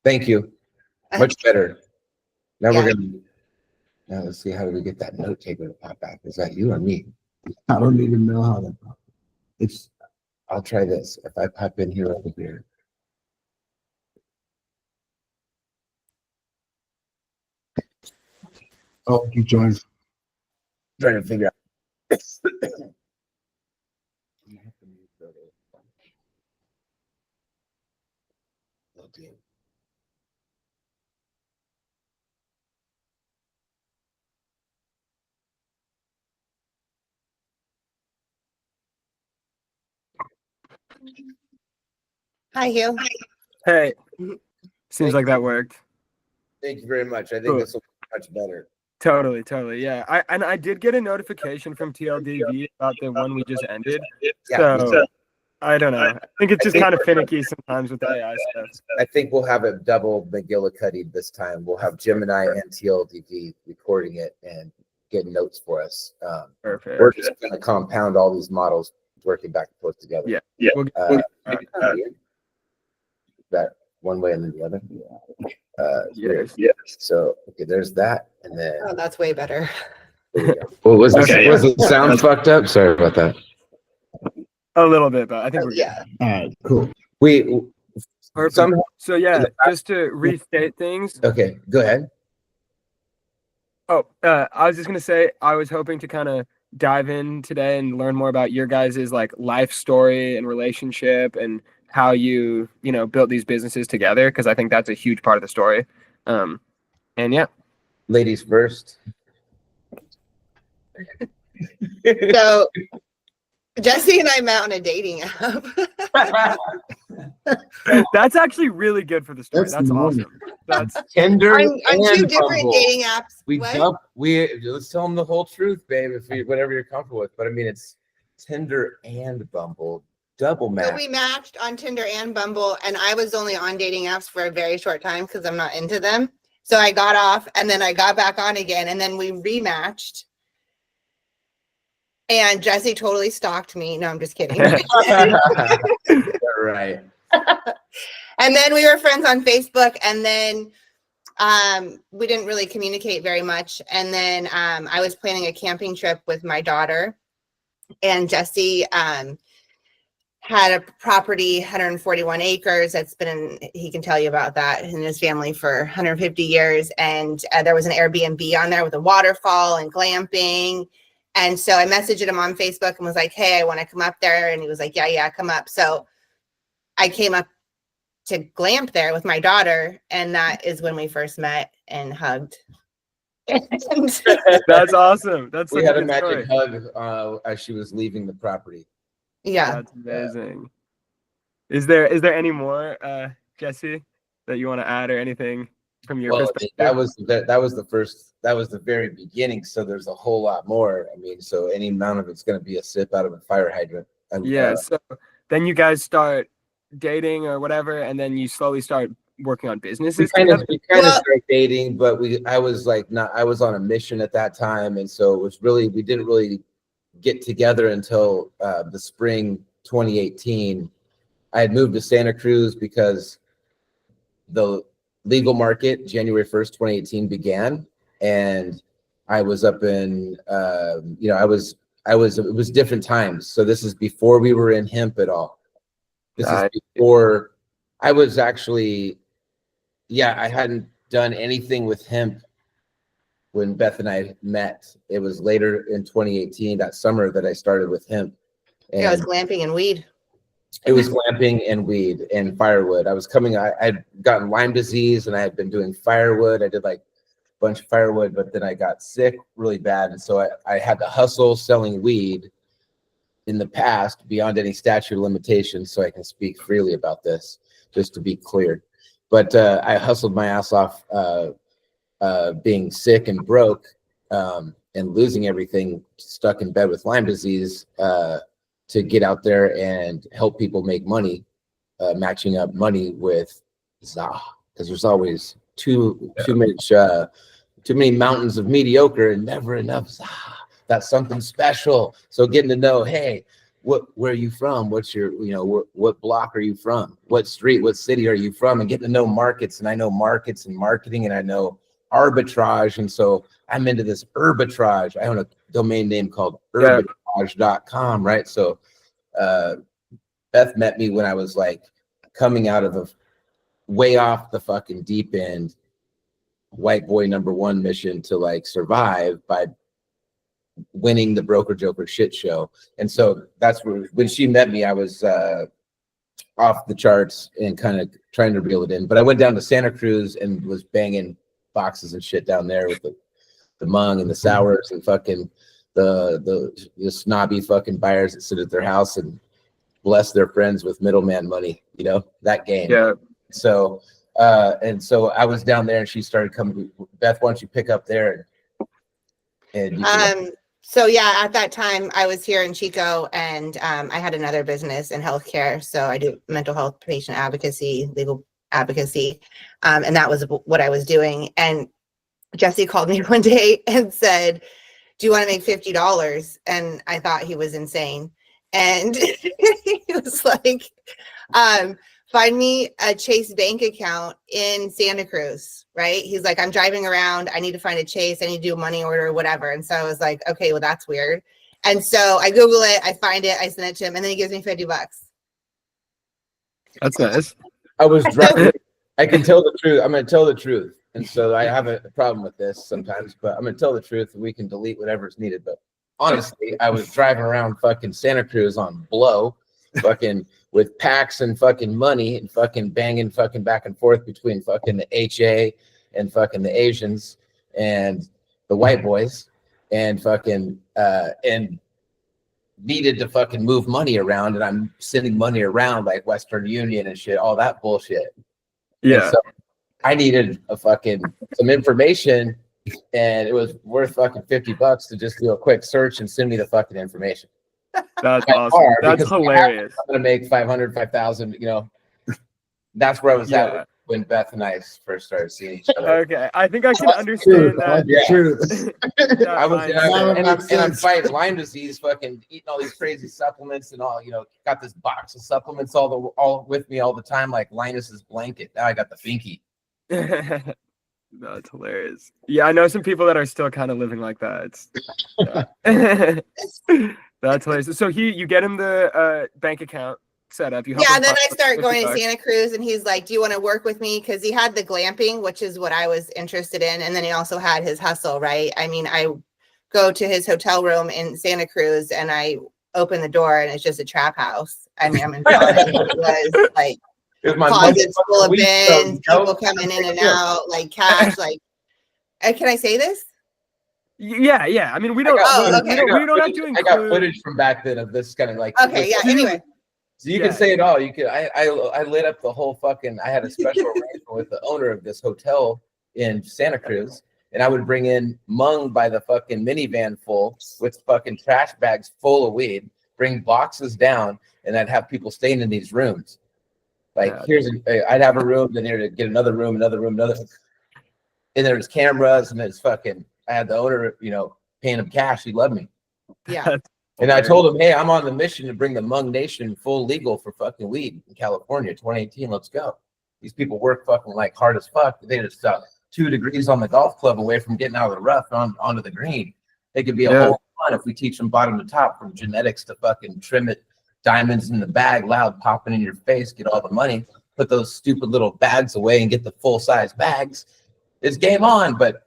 Thank you. Much better. Now now let's see, how do we get that note taker to pop back? Is that you or me? I don't even know how that pops. I'll try this. If I pop in here over here. Oh, you joined. Trying to figure out. Okay. Hi, Hugh. Hey, seems like that worked. Thank you very much. I think Cool. this will be much better. Totally. Yeah. I did get a notification from TLDV about the one we just ended. Yeah, So I don't know. I think it's just kind of finicky sometimes with the AI stuff. I think we'll have it double McGillicuddy this time. We'll have Gemini and TLDV recording it and get notes for us. Perfect. We're just going to compound all these models working back and forth together. Yeah. That one way and then the other. Yes. So okay, there's that, and then Oh, that's way better. well, was Okay, was the sound fucked up? Sorry about that. A little bit, but I think we're good. Yeah. All right, cool. We Perfect. somehow So yeah, just to restate things. okay. Go ahead. Oh, I was just gonna say I was hoping to kind of dive in today and learn more about your guys' like life story and relationship and how you built these businesses together, because I think that's a huge part of the story. And yeah. Ladies first. So Jesse and I met on a dating app. That's actually really good for the story. That's That's normal. awesome. That's Tinder on two and different Bumble. dating apps. We What? let's tell them the whole truth, babe. Whatever you're comfortable with. But I mean, it's Tinder and Bumble, double match. So we matched on Tinder and Bumble, and I was only on dating apps for a very short time because I'm not into them. So I got off, and then I got back on again, and then we rematched. And Jesse totally stalked me. No, I'm just kidding. Right. And then we were friends on Facebook, and then we didn't really communicate very much. And then I was planning a camping trip with my daughter, and Jesse had a property, 141 acres. That's been he can tell you about that, in his family for 150 years. And there was an Airbnb on there with a waterfall and glamping. And so I messaged him on Facebook and was like, hey, I want to come up there. And he was like, yeah, come up. So I came up to glamp there with my daughter, and that is when we first met and hugged. That's awesome. That's We such had a a good story. magic hug as she was leaving the property. Yeah. That's amazing. Is there any more, Jesse, that you want to add or anything from your perspective? That was the very beginning. So there's a whole lot more. I mean, so any amount of it's going to be a sip out of a fire hydrant. Yeah. So then you guys start dating or whatever, and then you slowly start working on businesses we kind of Well- started dating, but I was on a mission at that time, and so it was really, we didn't really get together until the spring 2018. I had moved to Santa Cruz because the legal market January 1st, 2018 began, and I was up in it was different times. So this is before we were in hemp at all. This is before I was actually, I hadn't done anything with hemp when Beth and I met. It was later in 2018, that summer, that I started with hemp. And Yeah, it was glamping and weed. it was glamping and weed and firewood. I'd gotten Lyme disease, and I had been doing firewood. I did like a bunch of firewood, but then I got sick really bad. And so I had to hustle selling weed in the past beyond any statute of limitations, so I can speak freely about this, just to be clear. But I hustled my ass off being sick and broke and losing everything, stuck in bed with Lyme disease, to get out there and help people make money, matching up money with ZA, because there's always too many mountains of mediocre and never enough ZA. That's something special. So getting to know, hey, where are you from? What's your, what block are you from? What street, what city are you from? And getting to know markets. And I know markets and marketing, and I know arbitrage. And so I'm into this arbitrage. I own a domain name called arbitrage.com, right? So Beth met me when I was like coming out of a way off the fucking deep end white boy #1 mission to like survive by winning the broker joker shit show. And so that's where, when she met me, I was off the charts and kind of trying to reel it in. But I went down to Santa Cruz and was banging boxes and shit down there with the Hmong and the sours and fucking the snobby fucking buyers that sit at their house and bless their friends with middleman money, that game. Yeah. So and so I was down there and she started coming. Beth, why don't you pick up there? So yeah, at that time I was here in Chico, and I had another business in healthcare. So I do mental health, patient advocacy, legal advocacy. And that was what I was doing. And Jesse called me one day and said, do you want to make $50? And I thought he was insane. And he was like, find me a Chase bank account in Santa Cruz, right? He's like, I'm driving around. I need to find a Chase. I need to do a money order or whatever. And so I was like, okay, well, that's weird. And so I Google it, I find it, I send it to him, and then he gives me $50. That's nice. I was driving. I can tell the truth. I'm going to tell the truth. And so I have a problem with this sometimes, but I'm going to tell the truth and we can delete whatever's needed. But honestly, I was driving around fucking Santa Cruz on blow, fucking with packs and fucking money and fucking banging fucking back and forth between fucking the HA and fucking the Asians and the white boys and fucking and needed to fucking move money around, and I'm sending money around like Western Union and shit, all that bullshit. Yeah. So I needed some information, and it was worth fucking $50 to just do a quick search and send me the fucking information. That's awesome. That's hilarious. I'm gonna make 500, 5,000. That's where I was at when Beth and I first started seeing each other. Okay, I think I can understand that. Yeah. I was, and I'm fighting Lyme disease, fucking eating all these crazy supplements and all. Got this box of supplements all with me all the time, like Linus's blanket. Now I got the Finky. That's hilarious. Yeah, I know some people that are still kind of living like that. That's hilarious. So you get him the bank account set up. And then I start going to Santa Cruz, and he's like, do you want to work with me? Because he had the glamping, which is what I was interested in. And then he also had his hustle, right? I mean, I go to his hotel room in Santa Cruz and I open the door and it's just a trap house. I mean, I'm in it was like closets full of bins, people coming in and out, like cash, like, can I say this? Yeah. I mean, we don't have to include. I got footage from back then of this kind of like. Okay, yeah. Anyway. So you can say it all. You could. I lit up the whole fucking. I had a special arrangement with the owner of this hotel in Santa Cruz, and I would bring in Hmong by the fucking minivan full with fucking trash bags full of weed. Bring boxes down, and I'd have people staying in these rooms. Like I'd have a room, then to get another room, and there's cameras, and there's fucking. I had the owner, paying him cash. He loved me. Yeah. And I told him, hey, I'm on the mission to bring the Hmong Nation full legal for fucking weed in California, 2018. Let's go. These people work fucking like hard as fuck. They just 2 degrees on the golf club away from getting out of the rough onto the green. They could be a whole fun if we teach them bottom to top, from genetics to fucking trim it, diamonds in the bag, loud popping in your face, get all the money, put those stupid little bags away and get the full size bags. It's game on. But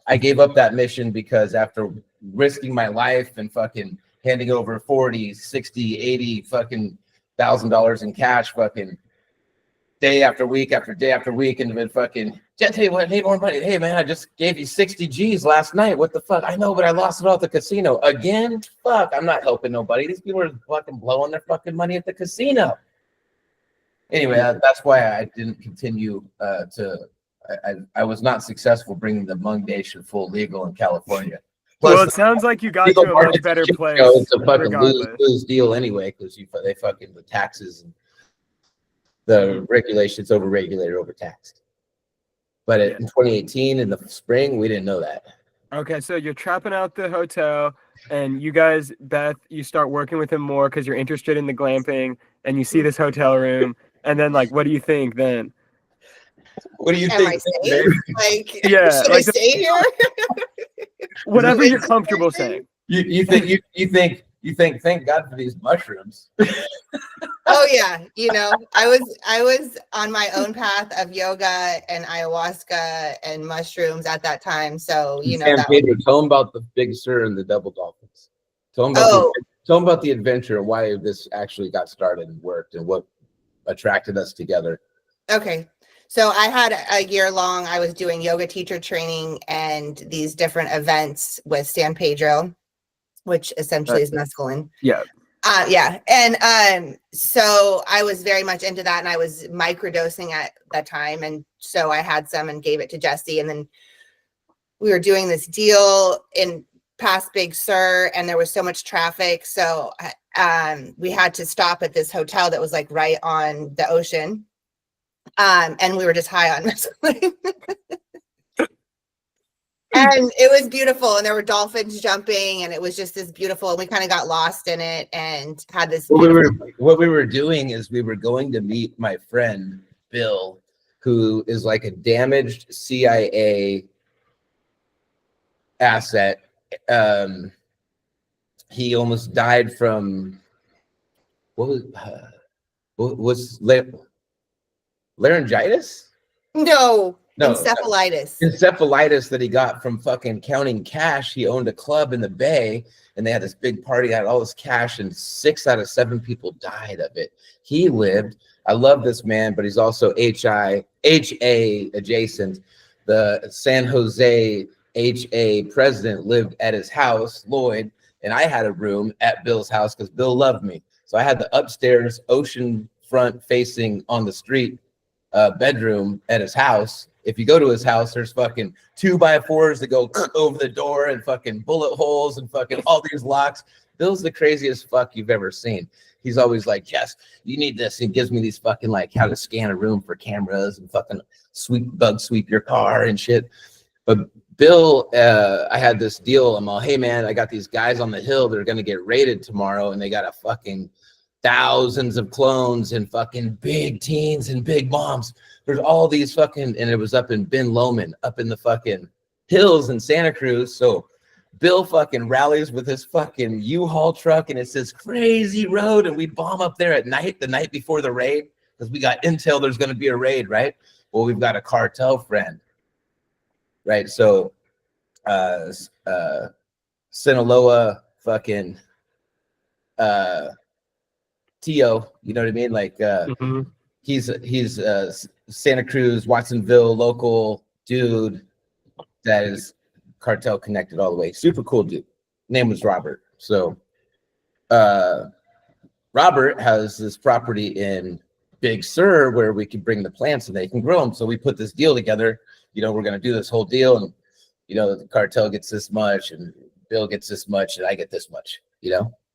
I gave up that mission because after risking my life and fucking handing over 40, 60, 80 fucking $1,000 in cash, fucking day after week after day after week, and then fucking, tell you what, need more money. Hey man, I just gave you 60 G's last night. What the fuck? I know, but I lost it all at the casino again. Fuck, I'm not helping nobody. These people are fucking blowing their fucking money at the casino. Anyway, that's why I didn't continue I was not successful bringing the Hmong Nation full legal in California. Plus, well, it sounds like you got to a much better place. It's a fucking lose deal anyway, because they fucking the taxes and the regulations overregulated, overtaxed. But in 2018 in the spring, we didn't know that. Okay, so you're trapping out the hotel. and you guys, Beth, you start working with him more because you're interested in the glamping, and you see this hotel room, and then like, what do you think then? What do you Am I think, safe? babe? Yeah, Like, should I like stay here? whatever Is you're this comfortable person? saying. You think thank God for these mushrooms. Oh yeah, I was on my own path of yoga and ayahuasca and mushrooms at that time. So San that. Pedro, tell him about the Big Sur and the Double Dolphins. Tell him about the adventure and why this actually got started and worked and what attracted us together. Okay. So I had a year long, I was doing yoga teacher training and these different events with San Pedro, which essentially is mescaline. Yeah. Yeah. And so I was very much into that, and I was microdosing at that time. And so I had some and gave it to Jesse. And then we were doing this deal in past Big Sur, and there was so much traffic. So we had to stop at this hotel that was like right on the ocean. And we were just high on mescaline. And it was beautiful, and there were dolphins jumping, and it was just this beautiful, and we kind of got lost in it and had this what we were doing is we were going to meet my friend Bill, who is like a damaged CIA asset. He almost died from what was laryngitis? No. No, encephalitis that he got from fucking counting cash. He owned a club in the Bay, and they had this big party, had all this cash, and 6 out of 7 people died of it. He lived. I love this man, but he's also HA adjacent. The San Jose HA president lived at his house, Lloyd, and I had a room at Bill's house because Bill loved me. So I had the upstairs ocean front facing on the street bedroom at his house. If you go to his house, there's fucking 2x4s that go over the door and fucking bullet holes and fucking all these locks. Bill's the craziest fuck you've ever seen. He's always like, yes, you need this. He gives me these fucking like how to scan a room for cameras and fucking sweep your car and shit. But Bill, I had this deal. I'm all, hey man, I got these guys on the hill that are gonna get raided tomorrow, and they got a fucking thousands of clones and fucking big teens and big moms. There's all these fucking, and it was up in Ben Lomond, up in the fucking hills in Santa Cruz. So Bill fucking rallies with his fucking U-Haul truck, and it's this crazy road, and we bomb up there at night, the night before the raid, because we got intel there's going to be a raid, right? Well, we've got a cartel friend, right? So Sinaloa fucking Tio, you know what I mean? Like he's Santa Cruz, Watsonville local dude that is cartel connected all the way. Super cool dude. Name was Robert. So Robert has this property in Big Sur where we can bring the plants and they can grow them. So we put this deal together. We're going to do this whole deal, and the cartel gets this much and Bill gets this much and I get this much,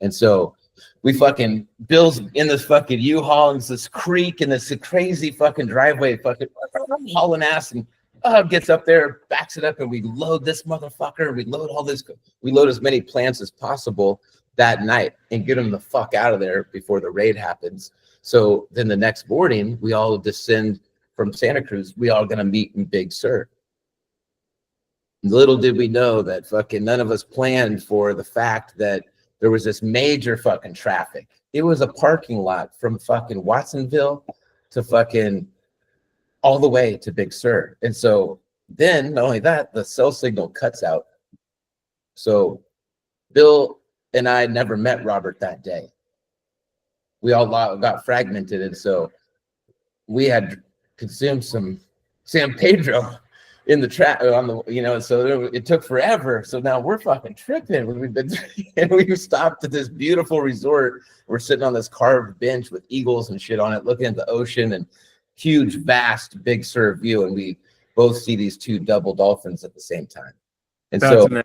and so we fucking, Bill's in this fucking U-Haul, and it's this creek and this crazy fucking driveway, fucking hauling ass, and gets up there, backs it up, and we load this motherfucker. We load as many plants as possible that night and get them the fuck out of there before the raid happens. So then the next morning, we all descend from Santa Cruz. We all gonna meet in Big Sur. Little did we know that fucking none of us planned for the fact that there was this major fucking traffic. It was a parking lot from fucking Watsonville to fucking all the way to Big Sur. And so then, not only that, the cell signal cuts out. So Bill and I never met Robert that day. We all got fragmented, and so we had consumed some San Pedro in the trap on the, so it took forever. So now we're fucking tripping. We stopped at this beautiful resort. We're sitting on this carved bench with eagles and shit on it, looking at the ocean and huge, vast, Big Sur view. And we both see these 2 double dolphins at the same time. And that's so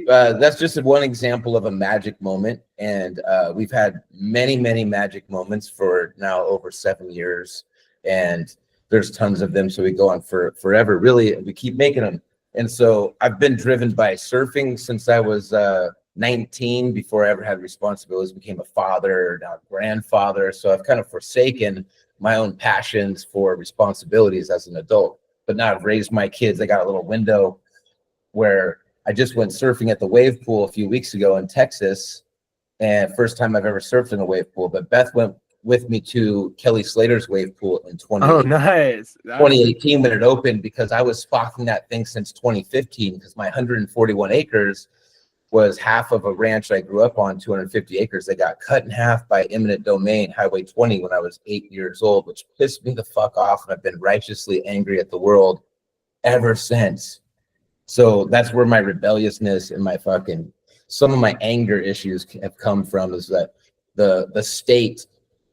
that's just one example of a magic moment. And we've had many, many magic moments for now over 7 years. And there's tons of them, so we go on for forever. Really, we keep making them. And so I've been driven by surfing since I was 19 before I ever had responsibilities, became a father, now grandfather. So I've kind of forsaken my own passions for responsibilities as an adult. But now I've raised my kids. I got a little window where I just went surfing at the wave pool a few weeks ago in Texas, and first time I've ever surfed in a wave pool. But Beth went with me to Kelly Slater's wave pool in 2018 when it opened, because I was spocking that thing since 2015, because my 141 acres was half of a ranch I grew up on, 250 acres. They got cut in half by eminent domain, Highway 20, when I was 8 years old, which pissed me the fuck off. And I've been righteously angry at the world ever since. So that's where my rebelliousness and my fucking, some of my anger issues have come from, is that the state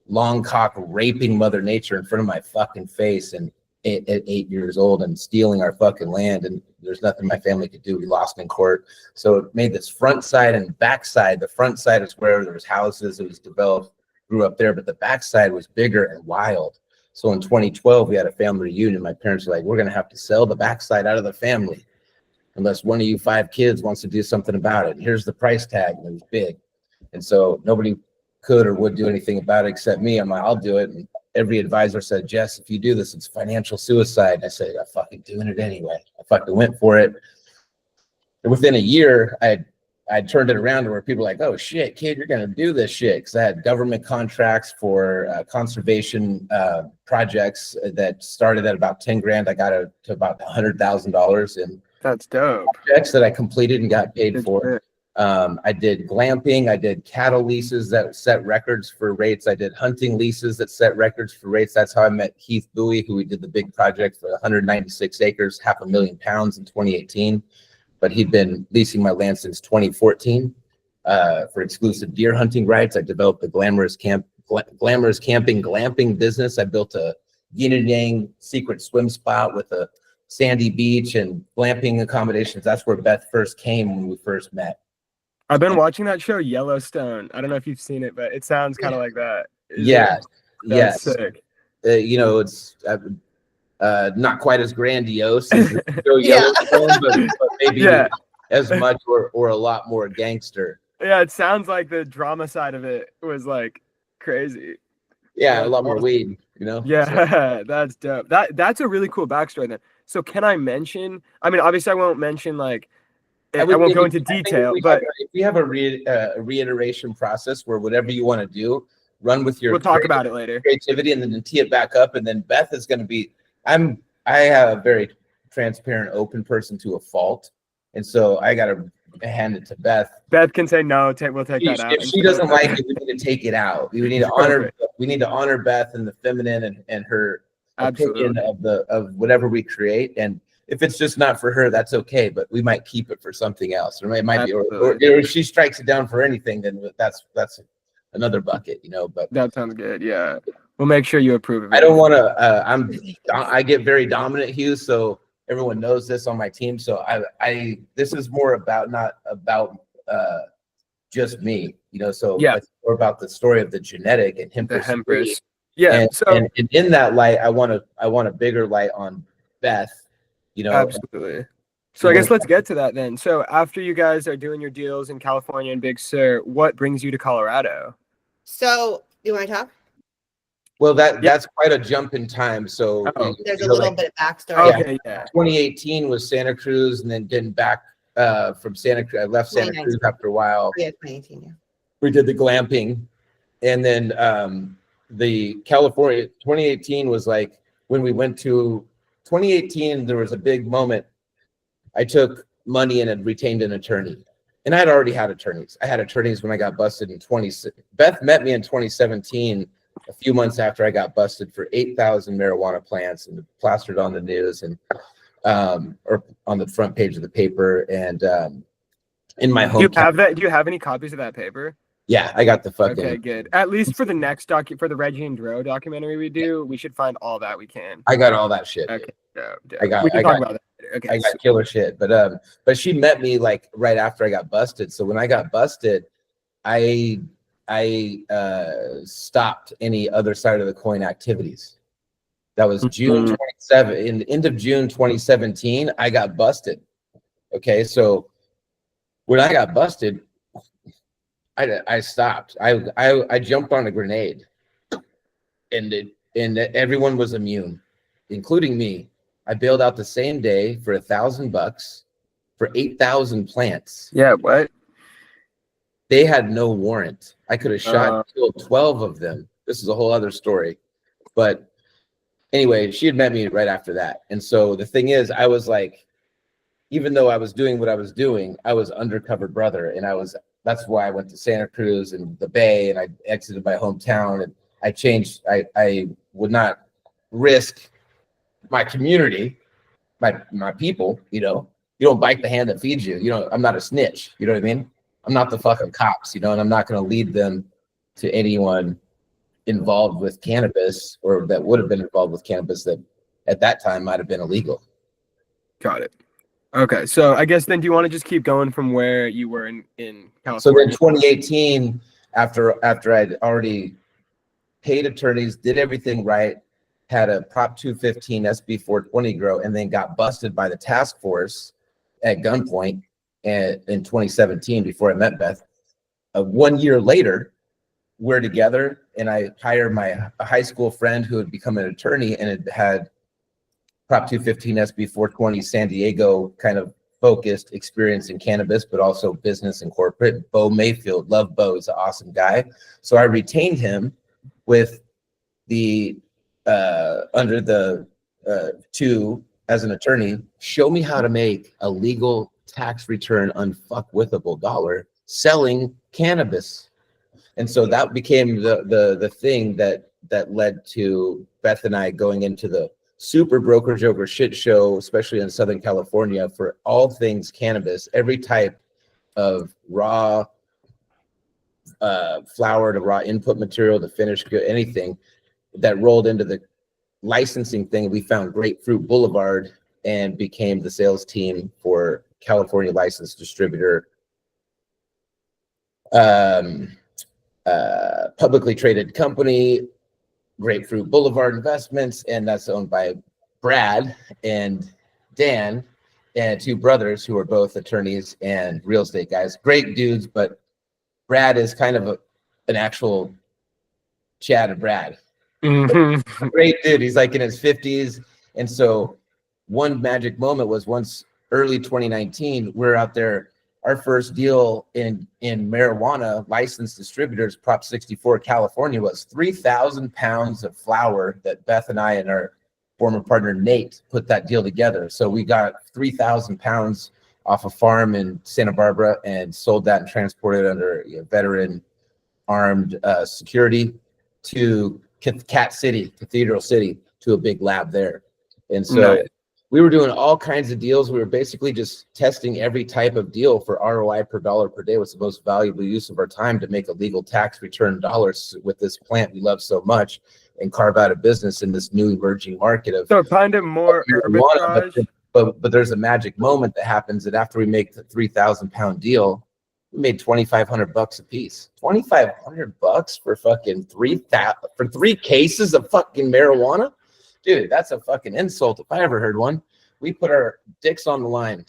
long cock raping Mother Nature in front of my fucking face and at 8 years old and stealing our fucking land. And there's nothing my family could do. We lost in court. So it made this front side and back side. The front side is where there was houses, it was developed, grew up there, but the back side was bigger and wild. So in 2012, we had a family reunion. My parents were like, we're going to have to sell the backside out of the family unless one of you 5 kids wants to do something about it. And here's the price tag. And it was big. And so nobody could or would do anything about it except me. I'm like, I'll do it. And every advisor said, Jess, if you do this, it's financial suicide. And I said, I'm fucking doing it anyway. I fucking went for it. And within a year, I turned it around to where people were like, oh shit, kid, you're going to do this shit. Because I had government contracts for conservation projects that started at about 10 grand. I got it to about $100,000 in That's dope. projects that I completed and got paid for. I did glamping. I did cattle leases that set records for rates. I did hunting leases that set records for rates. That's how I met Heath Bowie, who we did the big project for 196 acres, 500,000 pounds in 2018. But he'd been leasing my land since 2014 for exclusive deer hunting rights. I developed the glamorous camping glamping business. I built a yin and yang secret swim spot with a sandy beach and glamping accommodations. That's where Beth first came when we first met. I've been watching that show Yellowstone. I don't know if you've seen it, but it sounds kind of like that. Yes. That's sick. You know, it's not quite as grandiose as the show Yellowstone, but maybe as much or a lot more gangster. Yeah, it sounds like the drama side of it was like crazy. Yeah, a lot more weed, you know? Yeah, that's dope. That's a really cool backstory then. So can I mention, I mean, obviously I won't mention like, I won't go into detail, but if we have a reiteration process where whatever you want to do, run with your we'll talk about it later. Creativity, and then tee it back up. And then Beth is going to be, I have a very transparent, open person to a fault. And so I got to hand it to Beth. Beth can say, no, we'll take that out. If she doesn't like it, we need to take it out. We need to honor Beth and the feminine and her opinion of whatever we create. And if it's just not for her, that's okay, but we might keep it for something else. Or it might be, or if she strikes it down for anything, then that's another bucket, you know. But that sounds good. Yeah, we'll make sure you approve of it. I don't want to. I get very dominant, Hugh. So everyone knows this on my team. So this is more about not about just me, you know. So it's more about the story of the genetic and hemp. Yeah. And in that light, I want a bigger light on Beth. You know, absolutely. So I guess let's get to that then. So after you guys are doing your deals in California and Big Sur, what brings you to Colorado? So you want to talk? Well, that's quite a jump in time. So there's a little bit of backstory. Okay, yeah. 2018 was Santa Cruz, and then getting back from Santa Cruz, I left Santa Cruz after a while. Yeah, 2018. Yeah. We did the glamping, and then the California 2018 was like when we went to 2018. There was a big moment. I took money and had retained an attorney, and I had already had attorneys. I had attorneys when I got busted in Beth met me in 2017, a few months after I got busted for 8,000 marijuana plants and plastered on the news and or on the front page of the paper and in my home. Do you have that? Do you have any copies of that paper? Yeah, I got the fucking. Okay, good. At least for the next for the Reggie and Dro documentary we do, we should find all that we can. I got all that shit. Okay. We can talk about that. Okay. I got killer shit, but she met me like right after I got busted. So when I got busted, I stopped any other side of the coin activities. That was June 27. In the end of June 2017, I got busted. Okay, so when I got busted, I stopped. I jumped on a grenade, and everyone was immune, including me. I bailed out the same day for $1,000 for 8,000 plants. Yeah, what? They had no warrant. I could have shot and killed 12 of them. This is a whole other story. But anyway, she had met me right after that. And so the thing is, I was like, even though I was doing what I was doing, I was undercover brother. And that's why I went to Santa Cruz and the Bay, and I exited my hometown, and I changed. I would not risk my community, my people, you don't bite the hand that feeds you. I'm not a snitch. You know what I mean? I'm not the fucking cops, and I'm not going to lead them to anyone involved with cannabis, or that would have been involved with cannabis that at that time might have been illegal. Got it. Okay, so I guess then do you want to just keep going from where you were in California? So then 2018, after I'd already paid attorneys, did everything right, had a Prop 215 SB 420 grow, and then got busted by the task force at gunpoint in 2017 before I met Beth. 1 year later, we're together, and I hired a high school friend who had become an attorney and had Prop 215 SB 420 San Diego kind of focused experience in cannabis, but also business and corporate. Bo Mayfield, love Bo, he's an awesome guy. So I retained him with the under the to as an attorney, show me how to make a legal tax return unfuckwithable dollar selling cannabis. And so that became the thing that led to Beth and I going into the super broker joker shit show, especially in Southern California, for all things cannabis, every type of raw flower to raw input material to finished good, anything that rolled into the licensing thing. We found Grapefruit Boulevard and became the sales team for California licensed distributor, publicly traded company, Grapefruit Boulevard Investments, and that's owned by Brad and Dan, and two brothers who are both attorneys and real estate guys. Great dudes, but Brad is kind of an actual Chad and Brad. Mm-hmm. Great dude. He's like in his 50s. And so one magic moment was once early 2019, we're out there. Our first deal in marijuana licensed distributors, Prop 64 California, was 3,000 pounds of flower that Beth and I and our former partner Nate put that deal together. So we got 3,000 pounds off a farm in Santa Barbara and sold that and transported under veteran armed security to Cat City, Cathedral City, to a big lab there. And so nice. We were doing all kinds of deals. We were basically just testing every type of deal for ROI per dollar per day. What's the most valuable use of our time to make a legal tax return dollars with this plant we love so much and carve out a business in this new emerging market of. So kind of more arbitrage. But there's a magic moment that happens that after we make the 3,000 pound deal, we made $2,500 a piece. $2,500 for fucking 3,000 for 3 cases of fucking marijuana. Dude, that's a fucking insult if I ever heard one. We put our dicks on the line,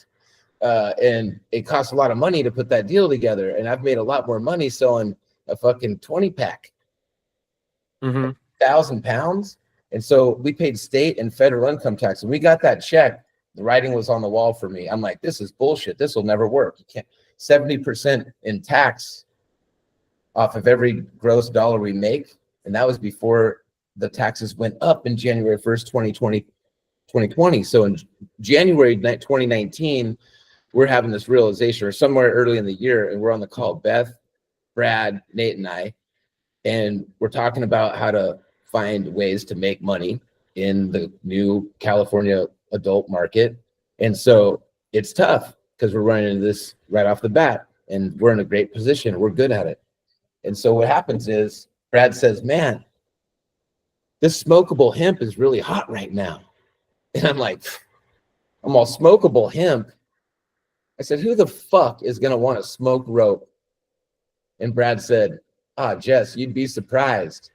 and it costs a lot of money to put that deal together. And I've made a lot more money selling a fucking 20-pack, 1,000 pounds. And so we paid state and federal income tax. And we got that check. The writing was on the wall for me. I'm like, this is bullshit. This will never work. You can't 70% in tax off of every gross dollar we make. And that was before the taxes went up in January 1st, 2020. So in January 2019, we're having this realization, or somewhere early in the year, and we're on the call, Beth, Brad, Nate, and I, and we're talking about how to find ways to make money in the new California adult market. And so it's tough because we're running into this right off the bat, and we're in a great position. We're good at it. And so what happens is Brad says, man, this smokable hemp is really hot right now. And I'm like, I'm all smokable hemp. I said, who the fuck is going to want to smoke rope? And Brad said, Jess, you'd be surprised.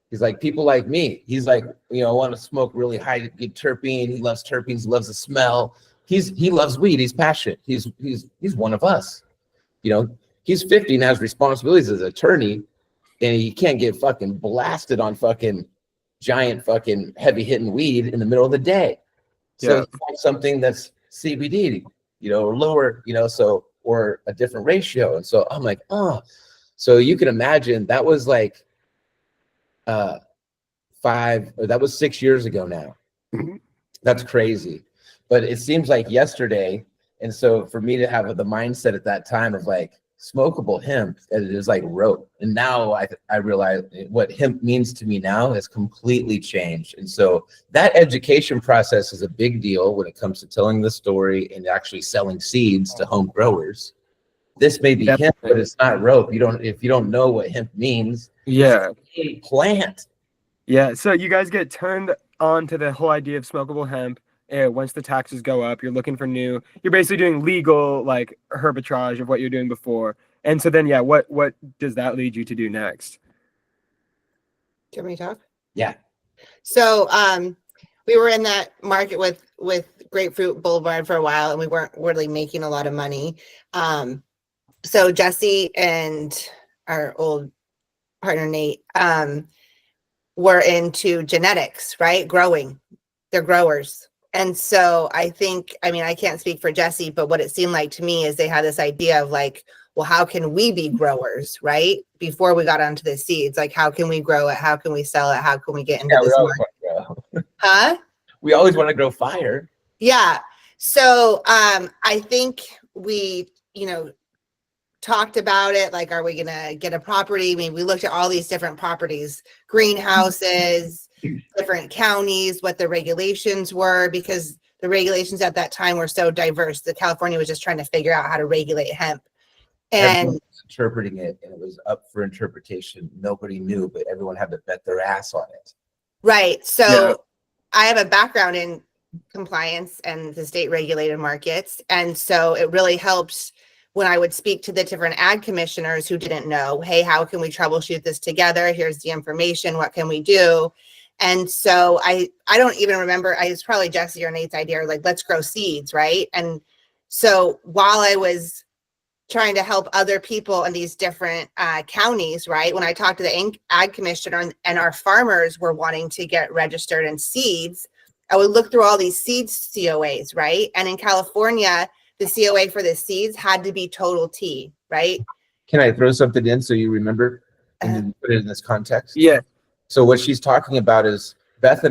He's like, people like me. He's like, I want to smoke really high, get terpene. He loves terpenes. He loves the smell. He loves weed. He's passionate. He's one of us. He's 50 and has responsibilities as an attorney, and he can't get fucking blasted on fucking giant fucking heavy hitting weed in the middle of the day. So Yeah. he wants something that's CBD, or lower, so, or a different ratio. And so I'm like, oh, so you can imagine that was like that was 6 years ago now. Mhm. That's crazy. But it seems like yesterday. And so for me to have the mindset at that time of like smokable hemp, it is like rope. And now I realize what hemp means to me now has completely changed. And so that education process is a big deal when it comes to telling the story and actually selling seeds to home growers. This may be hemp, but it's not rope. If you don't know what hemp means, Yeah. it's a plant. Yeah. So you guys get turned on to the whole idea of smokable hemp. Once the taxes go up, you're looking for you're basically doing legal like arbitrage of what you're doing before. And so then, yeah, what does that lead you to do next? Do you want me to talk? Yeah. So we were in that market with Grapefruit Boulevard for a while, and we weren't really making a lot of money. So Jesse and our old partner Nate were into genetics, right? Growing. They're growers. And so I can't speak for Jesse, but what it seemed like to me is they had this idea of like, well, how can we be growers, right? Before we got onto the seeds, like how can we grow it? How can we sell it? How can we get into this market? Huh? We always want to grow fire. Yeah. So I think we, talked about it. Like, are we going to get a property? I mean, we looked at all these different properties, greenhouses, different counties, what the regulations were, because the regulations at that time were so diverse. The California was just trying to figure out how to regulate hemp. And everyone was interpreting it, and it was up for interpretation. Nobody knew, but everyone had to bet their ass on it. Right. So I have a background in compliance and the state regulated markets. And so it really helps when I would speak to the different ag commissioners who didn't know, hey, how can we troubleshoot this together? Here's the information. What can we do? And so I don't even remember, it's probably Jesse or Nate's idea, like, let's grow seeds, right? And so while I was trying to help other people in these different counties, right? When I talked to the ag commissioner and our farmers were wanting to get registered in seeds, I would look through all these seeds COAs, right? And in California, the COA for the seeds had to be total T, right? Can I throw something in so you remember and then put it in this context? Yeah. So what she's talking about is Beth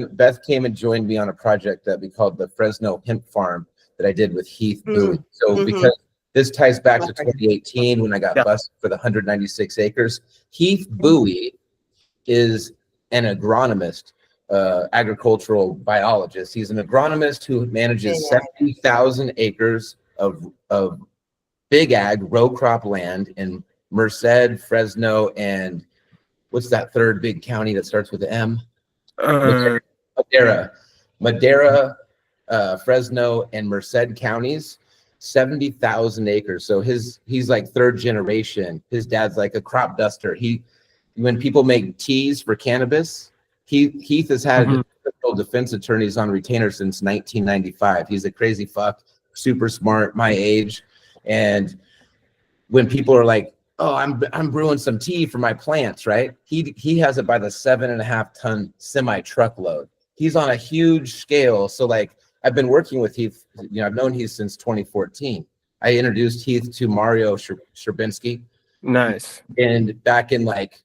came and joined me on a project that we called the Fresno Hemp Farm that I did with Heath Bowie. So because this ties back to 2018 when I got busted for the 196 acres. Heath Bowie is an agronomist, agricultural biologist. He's an agronomist who manages 70,000 acres of big ag row crop land in Merced, Fresno, and what's that third big county that starts with the M? Madera, Fresno, and Merced counties. 70,000 acres. So he's like third generation. His dad's like a crop duster. When people make teas for cannabis, Heath has had defense attorneys on retainer since 1995. He's a crazy fuck, super smart, my age. And when people are like, oh, I'm brewing some tea for my plants, right? He has it by the 7.5 ton semi truckload. He's on a huge scale. So like, I've been working with Heath, I've known Heath since 2014. I introduced Heath to Mario Sherbinski. Nice. And back in like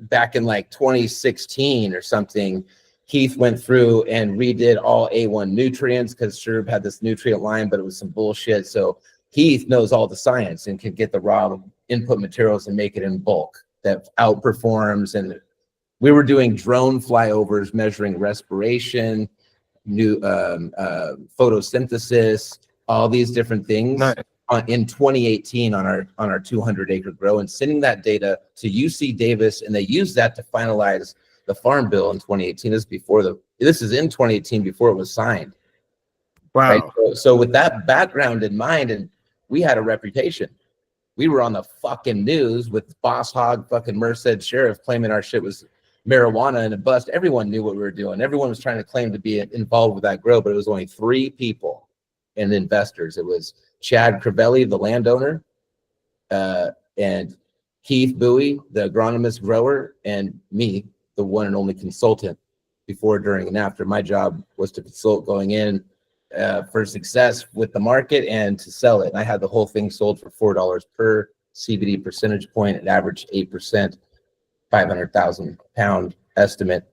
2016 or something, Heath went through and redid all A1 nutrients because Sherb had this nutrient line, but it was some bullshit. So Heath knows all the science and can get the raw input materials and make it in bulk that outperforms. And we were doing drone flyovers measuring respiration, new photosynthesis, all these different things in 2018 on our 200 acre grow, and sending that data to UC Davis, and they used that to finalize the farm bill in 2018. This is in 2018 before it was signed. Wow. Right? So with that background in mind, and we had a reputation. We were on the fucking news with Boss Hog, fucking Merced sheriff claiming our shit was marijuana and a bust. Everyone knew what we were doing. Everyone was trying to claim to be involved with that grow, but it was only 3 people and investors. It was Chad Crivelli, the landowner, and Keith Bowie, the agronomist grower, and me, the one and only consultant before, during, and after. My job was to consult going in for success with the market and to sell it. And I had the whole thing sold for $4 per CBD percentage point. It averaged 8%, 500,000 pound estimate,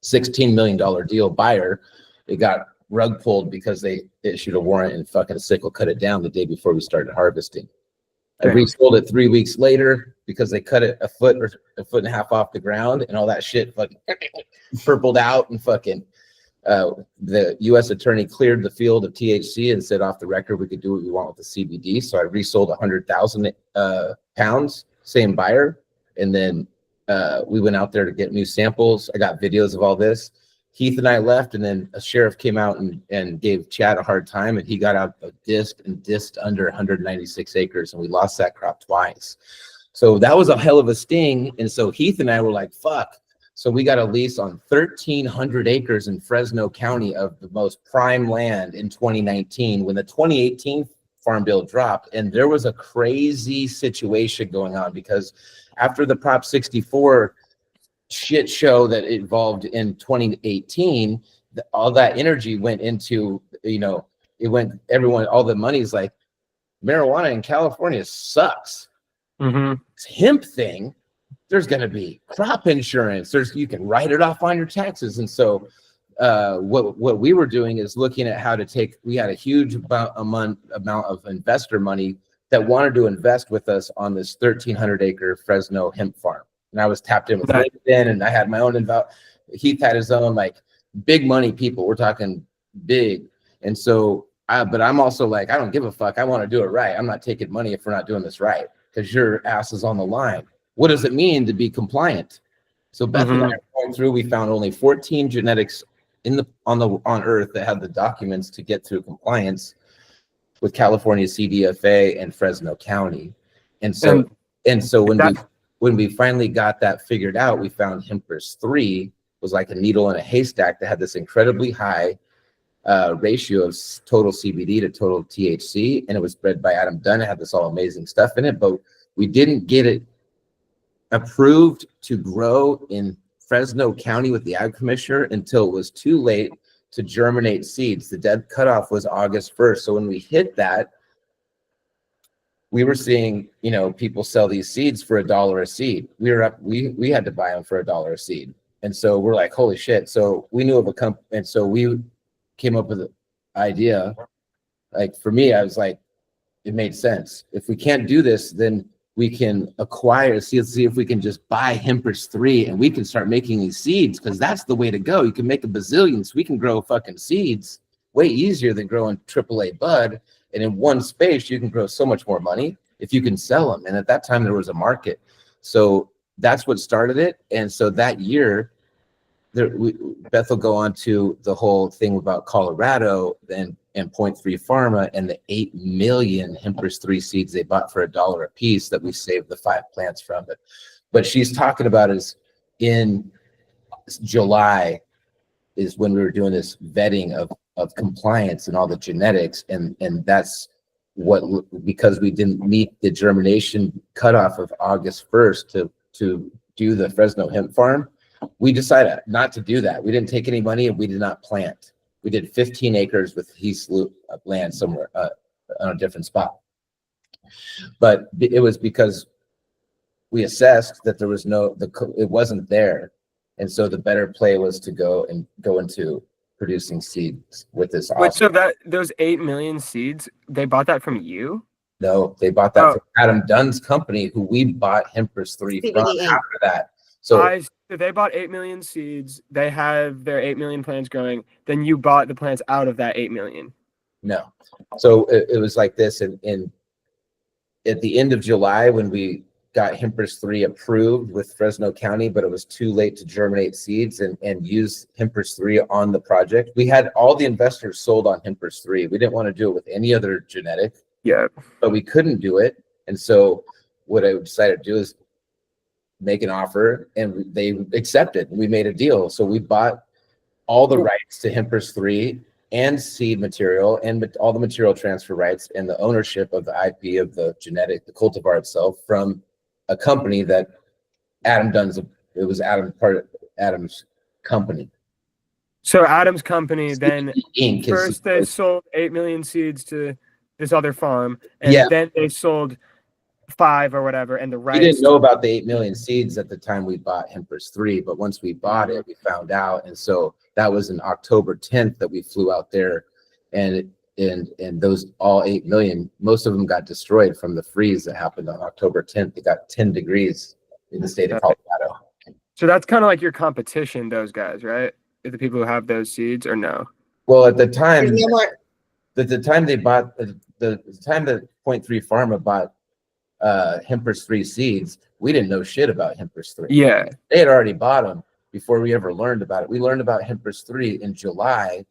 $16 million deal. Buyer, it got rug pulled because they issued a warrant and fucking sickle cut it down the day before we started harvesting. I resold it 3 weeks later because they cut it a foot or a foot and a half off the ground, and all that shit fucking purpled out, and fucking the U.S. attorney cleared the field of THC and said off the record we could do what we want with the CBD. So I resold 100,000 pounds, same buyer, and then we went out there to get new samples. I got videos of all this. Keith and I left, and then a sheriff came out and gave Chad a hard time, and he got out a disc and dissed under 196 acres, and we lost that crop twice. So that was a hell of a sting. And so Heath and I were like, fuck. So we got a lease on 1,300 acres in Fresno County of the most prime land in 2019 when the 2018 Farm Bill dropped. And there was a crazy situation going on because after the Prop 64 shit show that evolved in 2018, all that energy went into, all the money's like, marijuana in California sucks. This hemp thing, there's going to be crop insurance. You can write it off on your taxes. And so what we were doing is looking at how to we had a huge amount of investor money that wanted to invest with us on this 1,300 acre Fresno hemp farm. And I was tapped in with LinkedIn, and I had my own Heath had his own, like, big money people. We're talking big. And so, but I'm also like, I don't give a fuck. I want to do it right. I'm not taking money if we're not doing this right, because your ass is on the line. What does it mean to be compliant? So Beth and I are going through, we found only 14 genetics on Earth that had the documents to get through compliance with California CDFA and Fresno County. And so when we finally got that figured out, we found Hempers 3 was like a needle in a haystack that had this incredibly high ratio of total CBD to total THC, and it was bred by Adam Dunn. It had this all amazing stuff in it, but we didn't get it approved to grow in Fresno County with the ag commissioner until it was too late to germinate seeds. The dead cutoff was August 1st. So when we hit that, we were seeing, people sell these seeds for $1 a seed. We had to buy them for $1 a seed. And so we're like, holy shit. So we knew of a company. And so we came up with an idea. Like, for me, I was like, it made sense. If we can't do this, then we can see if we can just buy Hempers 3 and we can start making these seeds, because that's the way to go. You can make a bazillion, so we can grow fucking seeds way easier than growing AAA bud. And in one space, you can grow so much more money if you can sell them. And at that time, there was a market. So that's what started it. And so that year, Beth will go on to the whole thing about Colorado and 0.3 Pharma and the 8 million Hempers 3 seeds they bought for $1 a piece that we saved the 5 plants from it. But she's talking about is in July is when we were doing this vetting of compliance and all the genetics, and that's what, because we didn't meet the germination cutoff of August 1st to do the Fresno hemp farm, we decided not to do that. We didn't take any money, and we did not plant. We did 15 acres with Heath's land somewhere on a different spot. But it was because we assessed that there was it wasn't there. And so the better play was to go into producing seeds with this. Wait, so those 8 million seeds, they bought that from you? No, they bought that from Adam Dunn's company, who we bought Hempers 3 from after that. So they bought 8 million seeds. They have their 8 million plants growing. Then you bought the plants out of that 8 million. No. So it was like this. And at the end of July, when we got Hempers 3 approved with Fresno County, but it was too late to germinate seeds and use Hempers 3 on the project. We had all the investors sold on Hempers 3. We didn't want to do it with any other genetic. Yeah. But we couldn't do it. And so what I decided to do is make an offer, and they accepted. We made a deal. So we bought all the rights to Hempers 3 and seed material and all the material transfer rights and the ownership of the IP of the cultivar itself from a company that it was part of Adam's company. So Adam's company then Inc. first they sold 8 million seeds to this other farm, and then they sold 5 or whatever, and the rights. We didn't know about the 8 million seeds at the time we bought Hempers 3, but once we bought it, we found out, and so that was in October 10th that we flew out there, and those all 8 million, most of them got destroyed from the freeze that happened on October 10th. It got 10 degrees in the state of Colorado. So that's kind of like your competition, those guys, right? The people who have those seeds, or no? Well, at the time, the time they bought the time that 0.3 Pharma bought Hempers 3 seeds, we didn't know shit about Hempers 3. Yeah, they had already bought them before we ever learned about it. We learned about Hempers 3 in July,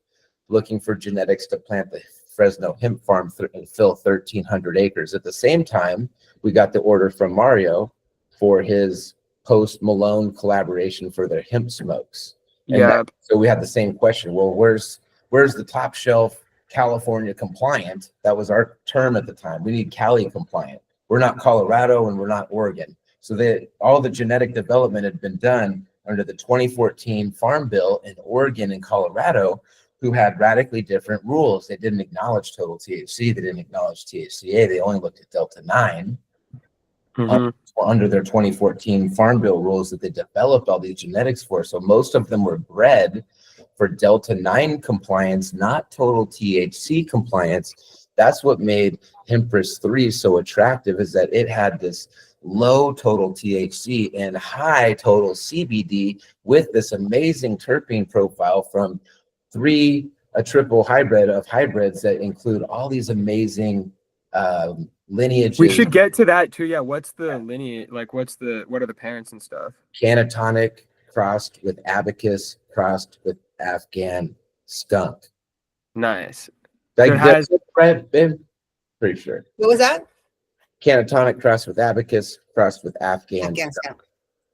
looking for genetics to plant the Fresno hemp farm and fill 1,300 acres. At the same time, we got the order from Mario for his Post Malone collaboration for their hemp smokes. And so we had the same question. Well, where's the top shelf California compliant? That was our term at the time. We need Cali compliant. We're not Colorado and we're not Oregon. So all the genetic development had been done under the 2014 Farm Bill in Oregon and Colorado, who had radically different rules. They didn't acknowledge total THC. They didn't acknowledge THCA. They only looked at Delta 9. Under their 2014 Farm Bill rules that they developed all these genetics for. So most of them were bred for Delta 9 compliance, not total THC compliance. That's what made Hempers 3 so attractive, is that it had this low total THC and high total CBD with this amazing terpene profile from a triple hybrid of hybrids that include all these amazing lineages. We should get to that too. Yeah, what's the lineage? Like, what are the parents and stuff? Canatonic crossed with Abacus crossed with Afghan skunk. Nice. Like, right, babe? Pretty sure. What was that? Canatonic crossed with Abacus crossed with Afghan skunk.